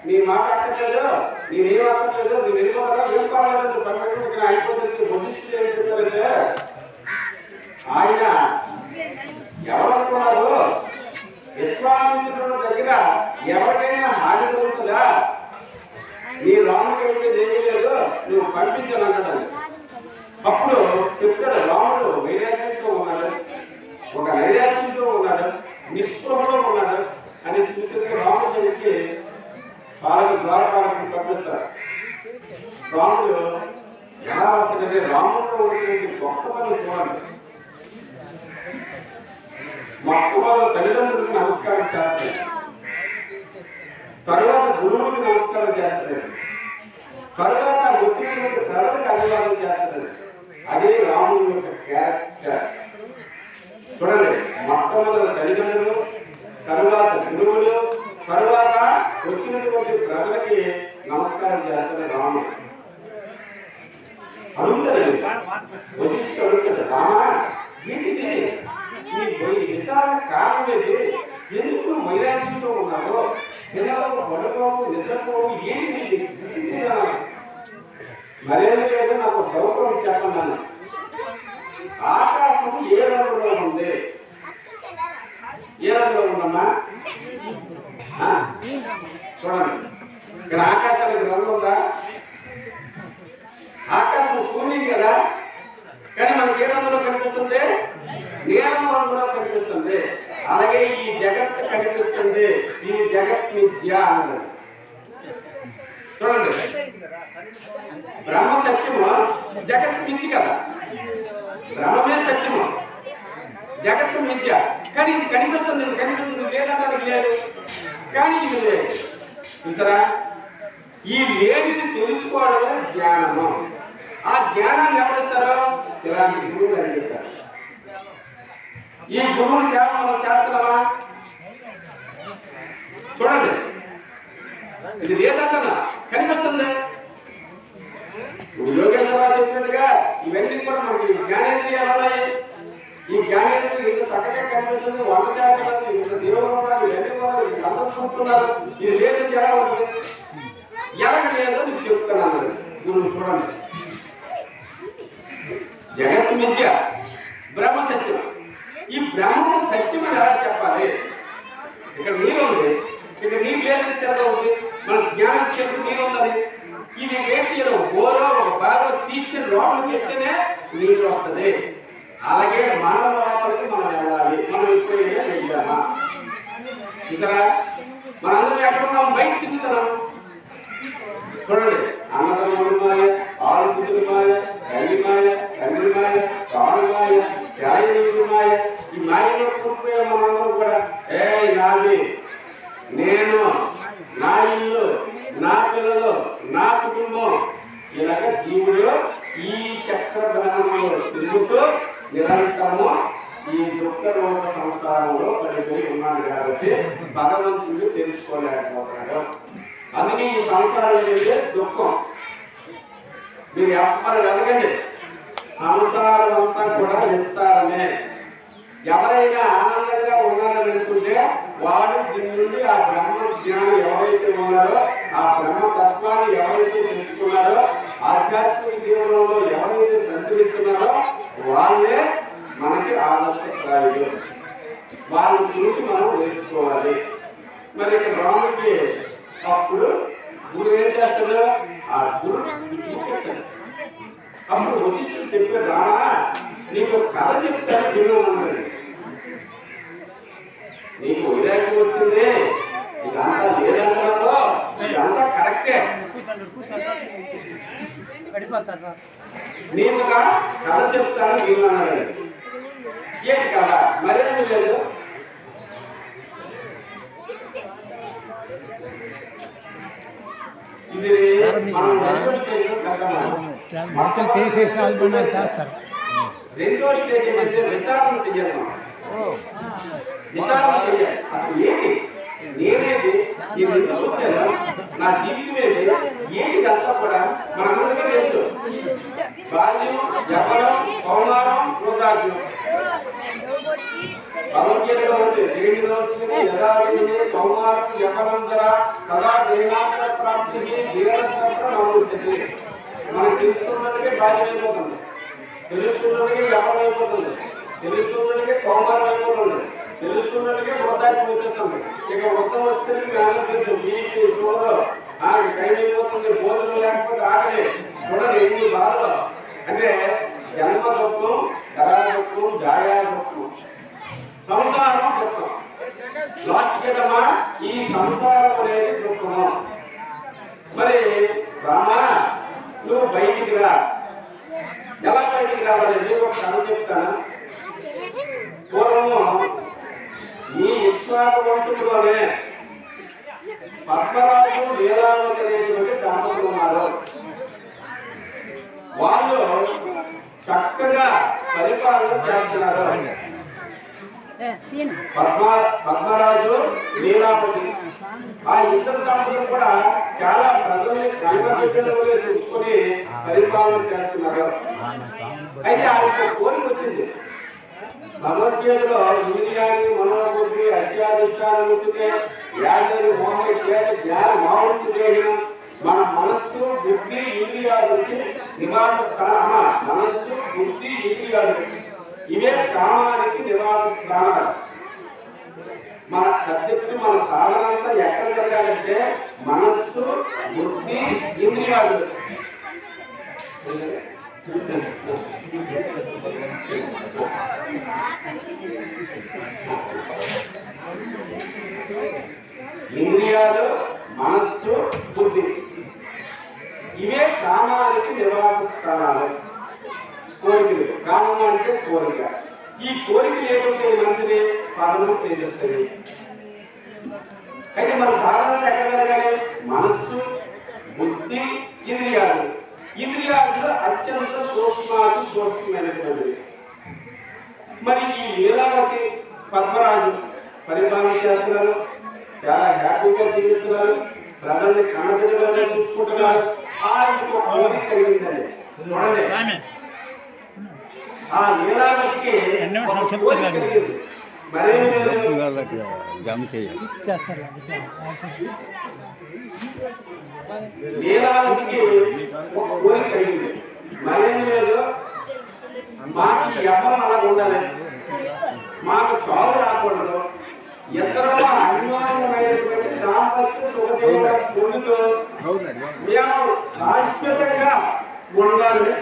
నీ మాట అక్కర్లేదు, నేనేం అక్కర్లేదు, నేను వెళ్ళిపోతారా, ఏం కావాలేదు పండుగ అయిపోతుంది. వశిష్ఠుడు ఏం చెప్పారంటే, ఆయన ఎవరనుకున్నారు, విశ్వామిత్రుడు దగ్గర ఎవరికైనా హాని జరుగుతుందా, నీ రాముడు ఏమీ లేదు, నువ్వు పంపించను అన్నాడు. అప్పుడు చెప్తాడు, రాముడు వైరాగ్యంతో ఉన్నాడు, ఒక నైరాశ్యంతో ఉన్నాడు, నిస్పృహలో ఉన్నాడు అని చూసేందుకు రాముడు దగ్గరికి ద్వారపాలకు పంపిస్తారు. రాముడు ఎలా వస్తుందంటే, రాముడిలో ఉండేది గొప్ప పని చూడండి. మొట్టమొదటి తల్లిదండ్రులకు నమస్కారం చేస్తారు, తరువాత గురువులకు నమస్కారం చేస్తారు, తరువాత వచ్చినటువంటి తరువులకు అభివాదం చేస్తారు. అదే రాముడి యొక్క క్యారెక్టర్. చూడండి, మొట్టమొదటి తల్లిదండ్రులు, తరువాత గురువులు, తరువాత వచ్చినటువంటి ప్రజలకి నమస్కారం చేస్తారు రాముడు. అడుగుతారండి, వశిష్ఠుడు అడుగుతాడు, రామా ఏంటిది, ఈ విచారణ కారణం ఏంటి, ఎందుకు వైరాగ్యంతో ఉన్నారో, పిల్లలకు పడుకోవు నిద్రపోవు ఏంటి మరేమి లేదు, నాకు గౌరవం చెప్పన్నాను. ఆకాశం ఏ రంగులో ఉంది, ఏ రంగులో ఉందమ్మా చూడండి. ఇక్కడ ఆకాశానికి రంగు ఉందా? ఆకాశం శూన్యం కదా, కానీ మనకి ఏ రంగులో కనిపిస్తుంది, నీలం రంగులో కనిపిస్తుంది. అలాగే ఈ జగత్ కనిపిస్తుంది, ఈ జగత్ మిథ్య అన్నది. చూడండి, బ్రహ్మ సత్యము, జగత్ మిథ్య కదా. బ్రహ్మమే సత్యము, జగత్తు మిథ్య. కానీ ఇది కనిపిస్తుంది, ఇది కనిపిస్తుంది, లేదన్నది లేదు, కానీ ఇది లేదు. చూసారా, ఈ లేనిది తెలుసుకోవడమే జ్ఞానము. ఆ జ్ఞానాన్ని ఎవరిస్తారో ఇలాంటి గురువులు అందిస్తారు. ఈ గురువుల సేవ మనం చేస్తున్నామా? చూడండి, ఇది లేదంటున్నా కనిపిస్తుంది. యోగేశ్వరరావు చెప్పినట్టుగా ఇవన్నీ కూడా మనకి జ్ఞానేంద్రియాలు ఉన్నాయి. ఈ జ్ఞానేంద్రియాలు ఇంత చక్కగా కనిపిస్తుంది, వంట చేస్తున్నారు, ఇంత దేవుడు ఉన్నారు, ఇవన్నీ కూడా అందరూ చూస్తున్నారు. ఇది లేదంటే ఎలా ఉంటుంది? ఎలాగ లేదో నీకు చెప్తున్నాను గురువు. చూడండి, జగత్ మిథ్య, బ్రహ్మ సత్యం. ఈ బ్రహ్మ సత్యం ఎలా చెప్పాలి? ఇక్కడ నీరు ఉంది, ఇక్కడ నీరు లేదని తెలగా ఉంది, మన జ్ఞానం తెలుసు నీరు ఉందని. ఇది ఏంటి, బోరో ఒక బాగా తీస్తే లోపలికి వెళ్తేనే నీరు వస్తుంది. అలాగే మన లోపలికి మనం వెళ్ళాలి. మనం ఎప్పుడైనా వెళ్ళామా? చూసారా, మనందరం ఎక్కడున్నాం, బయట తిరుగుతున్నాం. చూడండి, అన్నదమ్ముడు మాయ, ఆడుతుడు మాయ, తల్లి మాయ, తండ్రి మాయ, తాడు మాయ, త్యాగీయుడు మాయ. ఈ మాయలో కూర్చునే మనందరం కూడా నాది, నేను, నా ఇల్లు, నా పిల్లలు, నా కుటుంబం, ఇలాగ జీవుడు ఈ చక్ర బ్రహ్మంలో తిరుగుతూ నిరంతరము ఈ దుఃఖ రోగ సంసారంలో పడిపోయి ఉన్నాడు. కాబట్టి భగవంతుడు తెలుసుకోలేకపోతున్నాడు. అందుకే ఈ సంసారం అనేది దుఃఖం. మీరు ఎవ్వరు అడగండి, సంసారం అంతా కూడా నిస్సారమే. ఎవరైనా ఆనందంగా ఉన్నారని అనుకుంటే వాడు దీని నుండి ఆ బ్రహ్మ జ్ఞానం ఎవరైతే ఉన్నారో, ఆ బ్రహ్మ తత్వాన్ని ఎవరైతే తెలుసుకున్నారో, ఆధ్యాత్మిక జీవనంలో ఎవరైతే సంచరిస్తున్నారో వాళ్ళే మనకి ఆదర్శప్రాయులు. వాళ్ళని చూసి మనం నేర్చుకోవాలి. మరి ఇక్కడ రాముడికి అప్పుడు గురువు ఏం చేస్తాడు, ఆ గురువు చూపిస్తాడు. అప్పుడు వశిష్ఠుడు చెప్పాడు, రామా నీకు కథ చెప్తాను విన్నాను. నీకు వైరాగ్యం వచ్చింది, ఇదంతా లేదంటారో ఇదంతా కరెక్టే. నీకు కథ చెప్తాను విన్నాను. ఏంటి కదా మరేమీ లేదు. ఇది మనం రెండో స్టేజ్ చేస్తారు. రెండో స్టేజ్ అంటే విచారణ చెయ్యాలి. విచారణ చెయ్యాలి. అసలు ఏంటి, నేనేంటి, నేను ఎందుకు వచ్చాను, నా జీవితం ఏంటి, ఏంటి అంతా కూడా మనందరికీ తెలుసు. బాల్యం, యవ్వనం, కౌమారం, వృద్ధాప్యం. భగవద్గీతలో ఉంది, దేనిలో వస్తుంది యథావిధిని కౌమారం యవ్వనంతర సదా దేహాంతర ప్రాప్తికి జీవనశాస్త్రం నమోస్తుంది. మనకు తెలుసుకున్నట్టుగా బాల్యం అయిపోతుంది, తెలుసుకున్నట్టుగా యవ్వనం అయిపోతుంది, తెలుసుకున్నట్టుగా కౌమారం అయిపోతుంది, తెలుసుకున్నట్టుగా వృద్ధాప్యం వచ్చేస్తుంది. ఇక వృద్ధం వచ్చేసరికి మేము తెలుసు బీపీ షుగర్ టైం అయిపోతుంది, భోజనం లేకపోతే ఆగలే చూడండి ఎన్ని బాధలు. అంటే జన్మ దుఃఖం, ధరా దుఃఖం, జాయా దుఃఖం, సంసారం దుఃఖం. లాస్ట్ కేటమ్మా ఈ సంసారం అనేది దుఃఖము. మరి రామా నువ్వు బయటికి రా. ఎలా బయటికి రావాలి నేను ఒక కథ చెప్తాను. పూర్వము ఈ ఇక్ష్వాకు వంశంలోనే పద్మరాజు లీలావతి అనేటువంటి దంపతులు ఉన్నారు. వాళ్ళు చక్కగా పరిపాలన చేస్తున్నారు. పద్మరాజు లీలావతి ఆ ఇద్దరు దంపతులు కూడా చాలా ప్రజల్ని రంగబిడ్డలుగా చూసుకొని పరిపాలన చేస్తున్నారు. అయితే ఆయనకు కోరిక వచ్చింది. భగవద్గీతలో ఇంద్రియాన్ని మనోబుద్ధి అత్యాధిష్టానముచితే యాజని మోహన జ్ఞాన మావృత్తి మన మనస్సు బుద్ధి ఇంద్రియాలకి నివాస స్థానం. మనస్సు బుద్ధి ఇంద్రియాలు ఇవే కామానికి నివాస స్థానాలు. మన సబ్జెక్టు మన సాధన అంతా ఎక్కడ జరగాలంటే మనస్సు బుద్ధి ఇంద్రియాలు. ఇంద్రియాలు, మనస్సు, బుద్ధి ఇవే కామానికి నివాస స్థానాలు. కోరికలు, కామం అంటే కోరిక. ఈ కోరికలు ఏమిటంటే మనిషిని పదము చేసేస్తుంది. అయితే మన సాధన ఎక్కడ జరగాలి? మనస్సు, బుద్ధి, ఇంద్రియాలు. ఇంద్రియాలు అత్యంత సూక్ష్మమైనటువంటివి. మరి ఈ లీలావతి పద్మరాజు పరిపాలన చేస్తున్నారు, చాలా హ్యాపీగా జీవిస్తున్నారు, ప్రజల్ని కన్నబిడ్డలుగా చూసుకుంటున్నారు. ఆయనకు కోరిక కలిగిందండి. చూడండి, ఆ లీలావతికి ఒక కోరిక కలిగింది. మరేమి లేదు, లీలావతికి ఒక కోరిక కలిగింది. మరేమి లేదు, మాకు యవ్వనం అలాగ ఉండాలి, మాకు చావు రాకూడదు, ఇద్దరు అభిమానమైనటువంటి దాంపత్య సుఖదేవుల పొందుతూ మేము శాశ్వతంగా ఉండాలని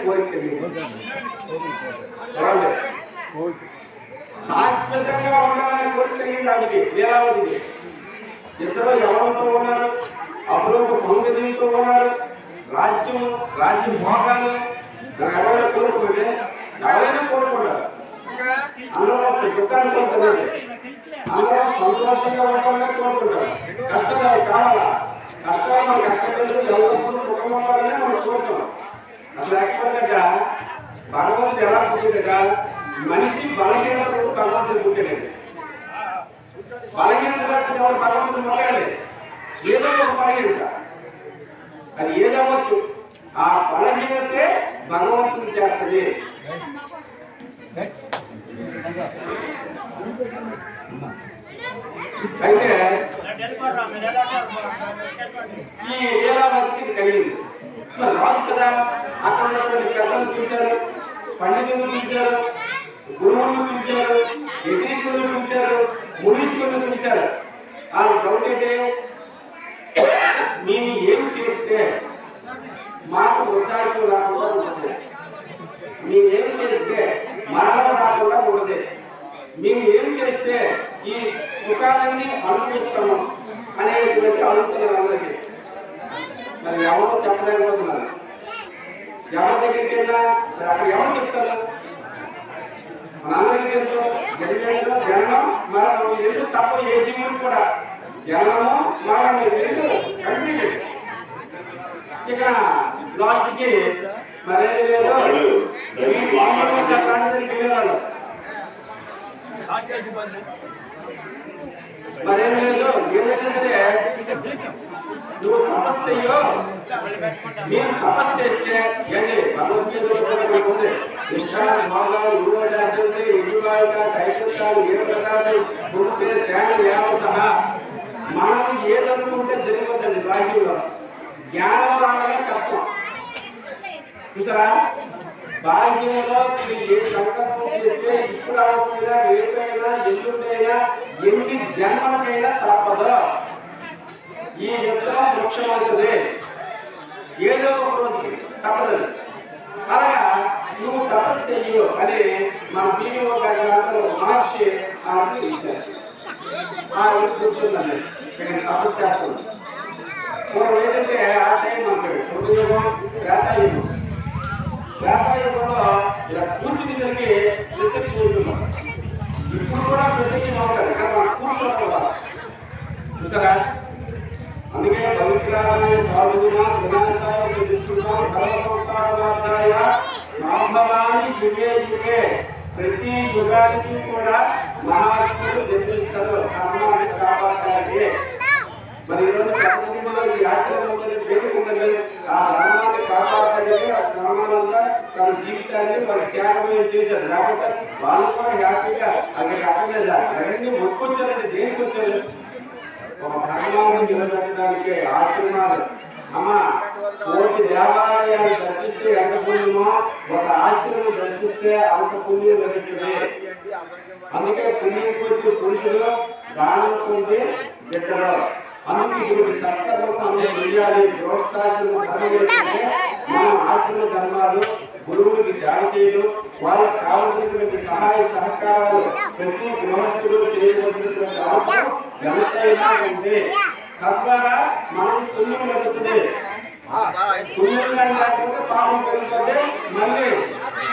కోరిక. శాశ్వతంగా ఉండాలని కోరిక కలిగింది ఆమెకి, లీలావతికి. ఇద్దరు యవ్వనంతో ఉన్నారు, అపరూప సౌందర్యంతో ఉన్నారు, రాజ్య భోగాలు ఎవరైనా కోరుకుంటే ఎవరైనా కోరుకుంటారు. అందరూ దుఃఖాన్ని పొందుతుంది, అందరూ సంతోషంగా ఉండాలని కోరుకుంటారు. కష్టాలు కావాలా, కష్టాలు మనకు ఎక్కడలేదు, ఎవరు సుఖం ఉండాలని మనం కోరుతున్నాం. అసలు యాక్చువల్గా భగవంతుడు ఎలా పుట్టిందిగా మనిషి బలహీనతకు భగవంతుడు పుట్టలేదు. బలహీనతగా భగవంతుడు మొదలలేదు, ఏదో ఒక బలహీనత, అది ఏదవ్వచ్చు, ఆ బలహీనతే భగవంతుడు చేస్తుంది. అయితే ఈ లీలావతికి కలిగింది. మరి రాజు కదా, అక్కడ ఉన్నటువంటి పెద్దలు చూశారు, పండితులను చూశారు, గురువులను చూశారు, యతీశ్వరులు చూశారు, మునీశ్వరులు చూశారు. ఆ డౌట్ ఏంటే, మేము ఏం చేస్తే మాకు వృద్ధాప్యం రాకుండా ఉంటుంది, మేమేం చేస్తే మరణం రాకుండా ఉంటుంది, మేము ఏం చేస్తే ఈ సుఖాలన్నీ అనుభవిస్తాము అనేటువంటి అడుగుతున్నారు అందరికీ. మరి ఎవరో చెప్పలేకపోతున్నారు. ఎవరి దగ్గరికి వెళ్ళినా మరి అక్కడ ఎవరు చెప్తారు? మనందరికీ తెలుసు జన్మేంద్ర జన్మం మరణం ఈ రెండు తప్ప ఏ జీవుడు కూడా జన్మము మరణం ఈ రెండు కంప్లీటెడ్. ఇక లాస్ట్కి మరేది లేదు వెళ్ళేవాళ్ళు మరేం లేదు. ఏదైతే సరే నువ్వు తపస్సు అయ్యో మీరు తపస్సు చేస్తే ఏంటి భగవద్గీతలో ఉంది ఇష్టాన్ని భాగాలు గురువుంది ఇరువాయుగా కైకుంటాలు ఏ ప్రకారం పుట్టే జ్ఞానం ఏమో సహా మనం ఏదనుకుంటే జరిగిపోతుంది బాహ్యంలో జ్ఞానం రావడమే కష్టం. చూసారా బాహ్యంలో ఏ సంకల్పం చేస్తే ఇప్పుడు అవసరమైనా రేపైనా ఎల్లుండైనా ఎన్ని జన్మలకైనా తప్పదు. ఈ యుద్ధం మోక్షమవుతుంది ఏదో ఒక రోజుకి తప్పదు. అలాగా నువ్వు తపస్సు చెయ్యు అని మన బీవో గారి మహర్షి కూర్చుందండి ఇక్కడ తపస్సు చేస్తాను. మనం ఏంటంటే ఆ టైం మనకి కృతయుగం త్రేతాయుగం. త్రేతాయుగంలో ఇలా కూర్చునేసరికి ప్రత్యక్షం ఉంటున్నాం. ఇప్పుడు కూడా ప్రత్యక్షం అవుతుంది కానీ మనం కూర్చోవడం చూసారా. అందుకే పవిత్రాలయ సాధువుగా వినాశాయ తీసుకుంటాం సర్వసంస్థాయ సంభవాన్ని యుగే యుగే ప్రతి యుగానికి కూడా మహాత్ములు జన్మిస్తారు ధర్మాన్ని కాపాడాలి. మరి ఈరోజు ప్రపంచంలో ఈ ఆశ్రమంలో పేరుకుంటుంది ఆ ధర్మాన్ని కాపాడాలి. ఆ ధర్మాలంతా తన జీవితాన్ని వారి త్యాగం చేశారు. లేకపోతే వాళ్ళు కూడా హ్యాపీగా అక్కడికి అక్కర్లేదా అవన్నీ మొక్కొచ్చారండి. దేనికి వచ్చారు? ఒక ధర్మాన్ని నిలబెట్టడానికి ఆశ్రమాలు. అమ్మ కోటి దేవాలయాలు దర్శిస్తే ఎంత పుణ్యమో ఒక ఆశ్రమం దర్శిస్తే అంత పుణ్యం లభిస్తుంది. అందుకే పుణ్యం కొద్ది పురుషులు దానం కొద్ది బిడ్డలు. అందుకే ఇప్పుడు సత్కర్మం చేయాలి. గృహస్థాశ్రమ ధర్మం ఏంటంటే మనం ఆశ్రమ ధర్మాలు గురువులకి సేవ చేయడం వాళ్ళకి కావలసినటువంటి సహాయ సహకారాలు ప్రతి గృహస్థులు చేయవలసినటువంటి అవసరం ఎంతైనా ఉంది. తద్వారా మనం పుణ్యం లభిస్తుంది. పుణ్యం లేకపోతే పాపం పెరుగుతుంది. మళ్ళీ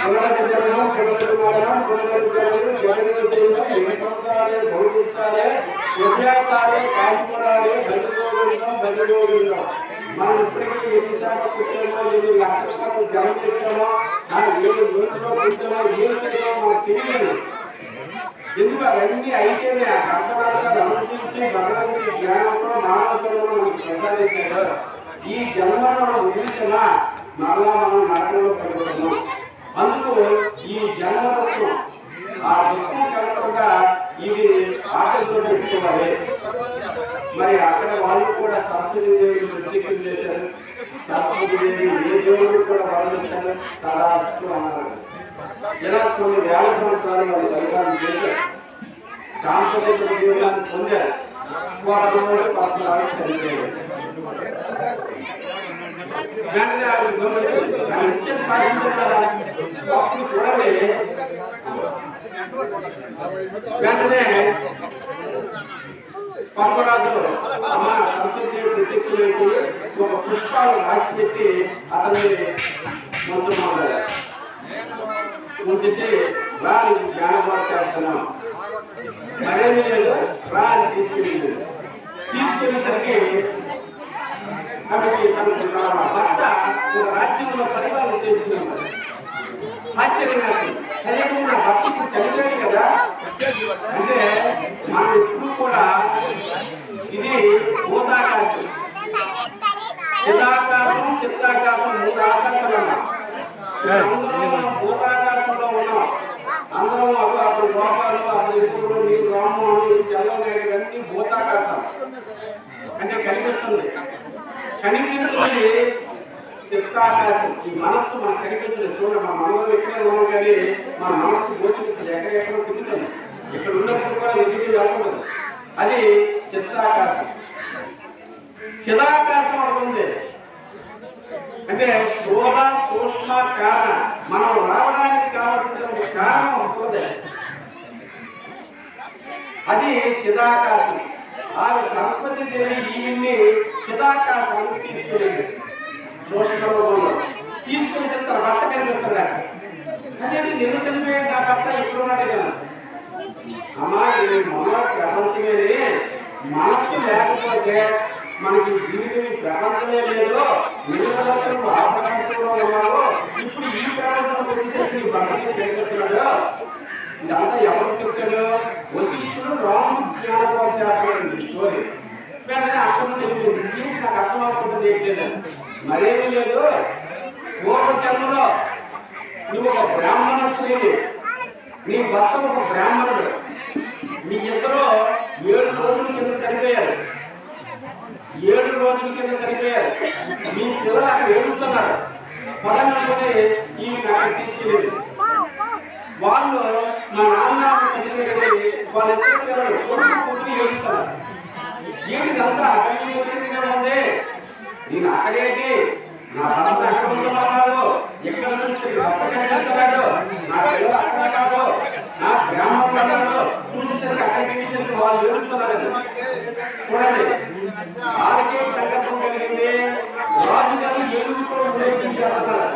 పునరుద్ధరణ పునరుద్ధరణ పునరుద్ధరణ జగన్ ఎన్ని సంవత్సరాలే భవిష్యత్తాలే విద్యాకాలే కాలిపడాలి బెదరోగం. మనం ఇప్పటికీ ఎన్నిసార్లు కూర్చోమో ఎన్ని లక్షలు జనం చేస్తామో ఏ రోజులో కూర్చోమో ఏం చేస్తామో మనకు తెలియదు. ఎందుకు అవన్నీ అయితేనే ఆ కర్మరాలుగా అనుసరించి భగవంతుడి జ్ఞానంతో మానవతలో మనకు ప్రసాదించాడు. ఈ జన్మను మనం వదిలిసినా మరలా మనం నరకంలో పడుతున్నాం. అందుకు ఈ జన్మత్వం ఆ దుఃఖం కలపకుండా ఇది ఆకలితో పెట్టుకోవాలి. మరి అక్కడ వాళ్ళు కూడా సరస్వతి దేవిని ప్రత్యేకం చేశారు. సరస్వతి దేవి ఏ దేవుడు కూడా వర్ణిస్తారు చాలా అన్నారు. ఇలా కొన్ని వేల సంవత్సరాలు వాళ్ళు పరిపాలన చేశారు. కాంపదేశ ఉద్యోగాన్ని పొందారు. వాళ్ళు చనిపోయారు. చూడండి వెంటనే పంపరాజు అమ్మ సరస్వతి ప్రత్యక్షమైతే ఒక పుష్పాలు రాసి పెట్టి అతన్ని మంచం ఉంచేసి రా నీకు జ్ఞానపాఠ చేస్తున్నాం మరేమీ లేదు రా అని తీసుకెళ్ళేసరికి ఆమెకి తన భర్త ఒక రాజ్యంలో పరిపాలన చేస్తున్నాడు. ఆశ్చర్యంగా అదే నా భర్త ఇప్పుడు చనిపోయాడు కదా. అంటే మనం ఎప్పుడు కూడా ఇది భూతాకాశం చిదాకాశం చిత్తాకాశం 3 ఆకాశాలు అన్నాం. భూతాకాశంలో ఉన్నాం అందరం. అప్పుడు గోపాలు అప్పుడు ఇప్పుడు మీరు రామ్మోహన్ చదవనాయుడు అన్ని భూతాకాశాలు అంటే కనిపిస్తుంది. కనిపించింది చిత్తాకాశం. ఈ మనస్సు మనకు కనిపించలేదు. చూడండి మన మనలో ఎక్కడే ఉన్నాం కానీ మన మనస్సు గోచరిస్తుంది. ఎక్కడెక్కడో తిరుగుతుంది. ఇక్కడ ఉన్నప్పుడు కూడా ఎదుగు వెళ్తుంది. అది చిత్తాకాశం. చిదాకాశం అవుతుంది అంటే స్థూల సూక్ష్మ కారణ. మనం రావడానికి కావాల్సినటువంటి కారణం ఉంటుంది. అది చిదాకాశం. ఆమె సరస్వతి దేవి ఈవిని చిదాకాశానికి తీసుకెళ్ళింది. సూక్ష్మంలో తీసుకెళ్లి తన భర్త కనిపిస్తున్నాడు. అదే నిన్ను చనిపోయాడు నా భర్త ఇప్పుడు ఉన్నాడు అమ్మా ఈ మనో ప్రపంచమే మనస్సు లేకపోతే మనకి జీవితం ఈ ప్రపంచమే లేదు. నిజంగా ఆ ప్రపంచంలో ఉన్నావు. ఇప్పుడు ఈ ప్రపంచం వచ్చేసరికి నీ భగవంతుడు తెలియజేస్తున్నాడు. ఇదంతా ఎవరు చెప్తాడు? వశిష్ఠుడు రాముడు జ్ఞానపాలు చేస్తాడు స్టోరీ. వెంటనే అర్థం తెలియదు, నాకు అర్థం అవుతుంది ఏంటంటే మరేమీ లేదు. పూర్వ జన్మలో నువ్వు ఒక బ్రాహ్మణ స్త్రీని, నీ భర్త ఒక బ్రాహ్మణుడు, మీ ఇద్దరు 7 రోజుల కింద చనిపోయారు. 7 రోజుల కింద చనిపోయారు. మీ పిల్లలు అక్కడ ఏడుస్తున్నారు. పదననుకుని ఈ నాకు తీసుకెళ్ళింది. వాళ్ళు మా నాన్న చనిపోయి వాళ్ళిద్దరు పిల్లలు కూతురు ఏడుస్తున్నారు. ఏంటిదంతా అక్కడ ఉంది. నేను అక్కడేంటి నా భర్త అక్కడ ఉంటున్నాడు, ఎక్కడ నుంచి భర్త కనిపిస్తున్నాడు, నా పిల్లలు అక్కడ కాదు, నా బ్రాహ్మణుడు అన్నాడు. చూసేసరికి అక్కడికి వెళ్ళేసరికి వాళ్ళు ఏడుస్తున్నారు. చూడండి, వారికే సంకల్పం కలిగింది. రాజుగారు ఏడుగుతో ఊరేగించి చేస్తున్నారు.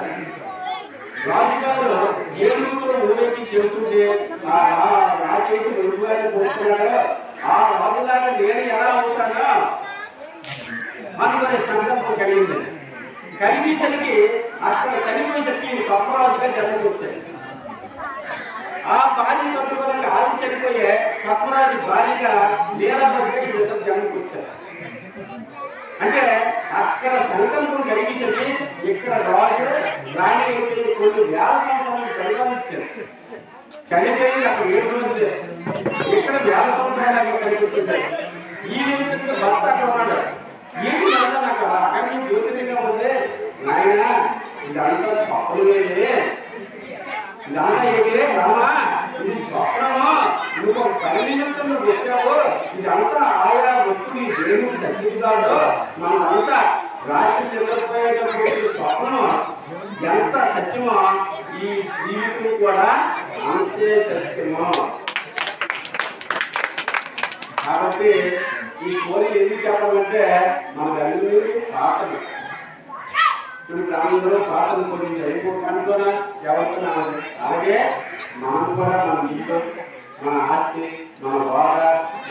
రాజుగారు ఏడుగుతో ఊరేగించి చేస్తుంటే ఆ రాజేసి వెలుగుగారిని పోస్తున్నాడు. ఆ రాజులాగా నేను ఎలా అవుతానా అనుకునే సంకల్పం కలిగింది. కలిగేసరికి అక్కడ చనిపోయేసరికి కప్పరాజుగా జన్మకు వచ్చాడు. ఆ భార్య తట్టుకోవడానికి ఆవిడ చనిపోయే కప్పరాజు భార్యగా వీరభద్రకి జన్మకు వచ్చాడు. అంటే అక్కడ సంకల్పం కలిగేసరికి ఇక్కడ రాజు రాణి కొన్ని వేల సంవత్సరాలు పరిపాలించారు. చనిపోయింది అక్కడ 7 రోజులే, ఇక్కడ వేల సంవత్సరాలు కనిపిస్తుంటాయి. ఈ నిమిషంలో భర్త అక్కడ ఉన్నాడు. ఏంటి నాకు అక్కడి జ్యోతిగా ఉంది. నాయన ఇదంతా స్వప్నమేదే, ఇదంతా ఏంటి రామా, ఇది స్వప్నమా, నువ్వు ఒక పని నిమిత్తం నువ్వు వచ్చావు. ఇదంతా ఆయా వస్తువు నీ దేవుడికి సత్యదాడు. మనం అంతా రాత్రి నిద్రపోయేటప్పుడు స్వప్నం ఎంత సత్యమో ఈ జీవితం కూడా అంతే సత్యమో. కాబట్టి ఈ కోరి ఎందుకు చెప్పాలంటే మనకన్నీ పాటలు. ఇప్పుడు గ్రామంలో పాటలు కొన్ని అయిపోకుండా ఎవరికైనా. అలాగే మనం కూడా మన ఇంట్లో మన ఆస్తి, మన బాధ,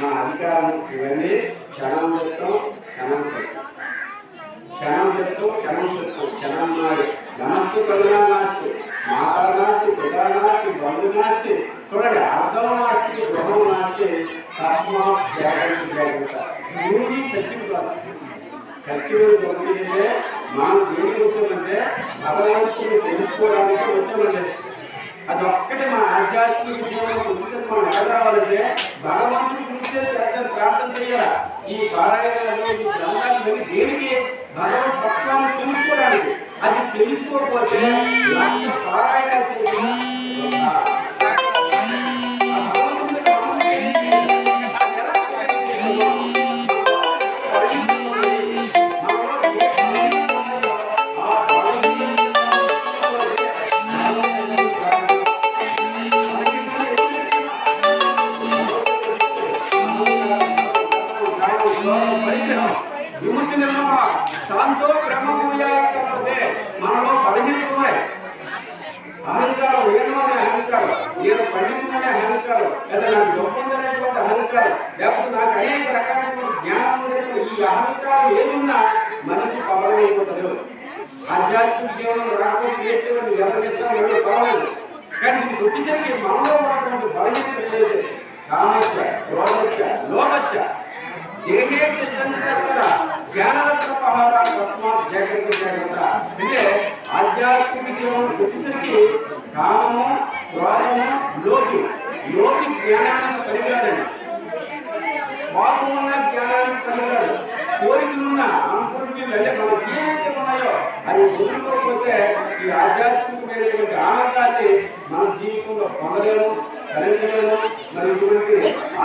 మన అధికారం ఇవన్నీ క్షణం చెప్తాం, క్షణం చెప్తాం, క్షణం చెప్తాం, క్షణం చెప్తాం. క్షణం నాడు నమస్తు కరుణా నాస్తి, మాతా నాస్తి, పితా నాస్తి, బంధు నాస్తి. చూడండి, అర్థం నాస్తి, గృహం నాస్తి, తస్మాత్ జాగ్రత్త జాగ్రత్త. భూమి సత్యం కాదు. సత్యం దొరికితే మనం దేనికి వచ్చామంటే భగవంతుని తెలుసుకోవడానికి వచ్చామండి. అది ఒక్కటి మన ఆధ్యాత్మిక జీవనంలో వచ్చేసరికి మనం ఎలా రావాలంటే భగవంతుని గురించే ప్రార్థన చేయాలి. ఈ పారాయణాలు, ఈ గ్రంథాలు దేనికి? భగవత్ తత్వాన్ని తెలుసుకోవడానికి. అది తెలుసుకోకపోతే లక్ష పారాయణాలు చేసి విముక్తి నిర్మమ శాంతో బ్రహ్మభూయాకపోతే మనలో 15 ఉన్నాయి. అహంకారం, ఏమనే అహంకారం, నేను పండితులనే అహంకారం, లేదా నాకు గొప్పదనేటువంటి అహంకారం, లేకపోతే నాకు అనేక రకాలైన జ్ఞానం ఉండేటువంటి ఈ అహంకారం ఏమున్నా మనసు పవరైపోతుంది. ఆధ్యాత్మిక జీవనంలో రాకపోతే ఏంటి గమనిస్తాను ఎవరు పర్వాలేదు. కానీ దీనికి వచ్చేసరికి మనలో ఉన్నటువంటి బలహీనత కామచ్చ, క్రోధచ్చ, లోభచ్చ, దేహే కృష్ణ జ్ఞానరత్న పహార తస్మాత్ జాగ్రత్త జాగ్రత్త. అంటే ఆధ్యాత్మిక జీవనం వచ్చేసరికి కామము, క్రోధము, లోకి జ్ఞానాన్ని కలిగాడండి. కోపమున్న జ్ఞానానికి కలిగాడు. కోరికలున్న అంకుడికి వెళ్ళే మనం ఏవైతే ఉన్నాయో అవి వదులుకోకపోతే ఈ ఆధ్యాత్మికమైనటువంటి ఆనందాన్ని మన జీవితంలో పొందలేము, కలిగలేము. మరి ఇటువంటి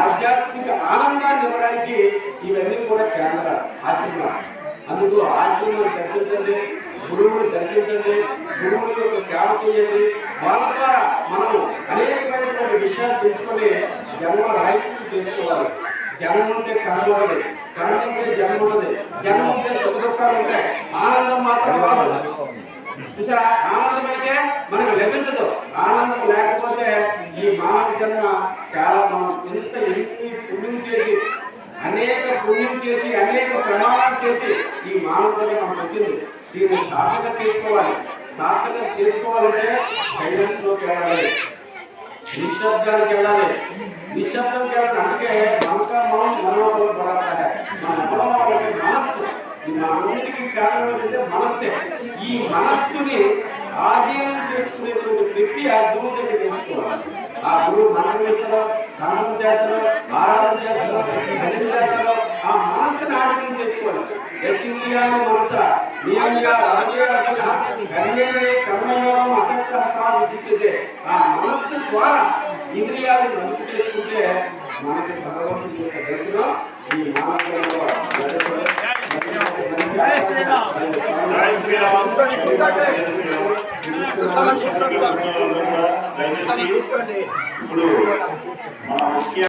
ఆధ్యాత్మిక ఆనందాన్ని ఇవ్వడానికి ఇవన్నీ కూడా కేంద్ర ఆశీర్వాదం. అందుకు ఆశీర్వాదం దర్శించండి, గురువుని దర్శించండి, గురువుల యొక్క సేవ చేయండి. వాళ్ళ ద్వారా మనము అనేకమైనటువంటి విషయాలు తెలుసుకొని జన్మ రాయితీ చేసుకోవాలి. జన్మ ఉంటే కర్మ ఉన్నది, కర్మ ఉంటే జన్మ ఉన్నది, జన్మ ఉంటే సుఖ దుఃఖాలు ఉంటాయి, ఆనందం మాత్రం రాదు. చూసారా, ఆనందం అయితే మనకు లభించదు. ఆనందం లేకపోతే ఈ మానవ జన్మ చాలా మనం ఎన్ని పుణ్యం చేసి అనేక ప్రమాణాలు చేసి ఈ మానవ జన్మ మనకు వచ్చింది. దీన్ని సార్థకం చేసుకోవాలి. సార్థకం చేసుకోవాలంటే సైలెన్స్ లోకి వెళ్ళాలి, నిశ్శబ్దానికి వెళ్ళాలి. నిశ్శబ్దంకి వెళ్ళాలి అందుకే మనోబలం పడాలి. మన మనస్సు మన అన్నిటికీ కారణం ఏంటంటే మనస్సే. ఈ మనస్సుని ఆధీనం చేసుకునేటువంటి ప్రక్రియ గురువు దగ్గర నేర్చుకోవాలి. ఆ గురువు మనం చేస్తారో, ధ్యానం చేస్తారో, ఆరాధన చేస్తారో, భజన చేస్తారో ఆ మనస్సుని ఆధీనం చేసుకోవాలి. యశింద్రియాన్ని మనస నియమ్య కర్మయోగం అసక్త సాధించే ఆ మనస్సు ద్వారా ఇంద్రియాలను అదుపు చేసుకుంటే మనకి భగవంతుడి యొక్క దర్శనం ఈ మానవులలో ఇప్పుడు మన ముఖ్య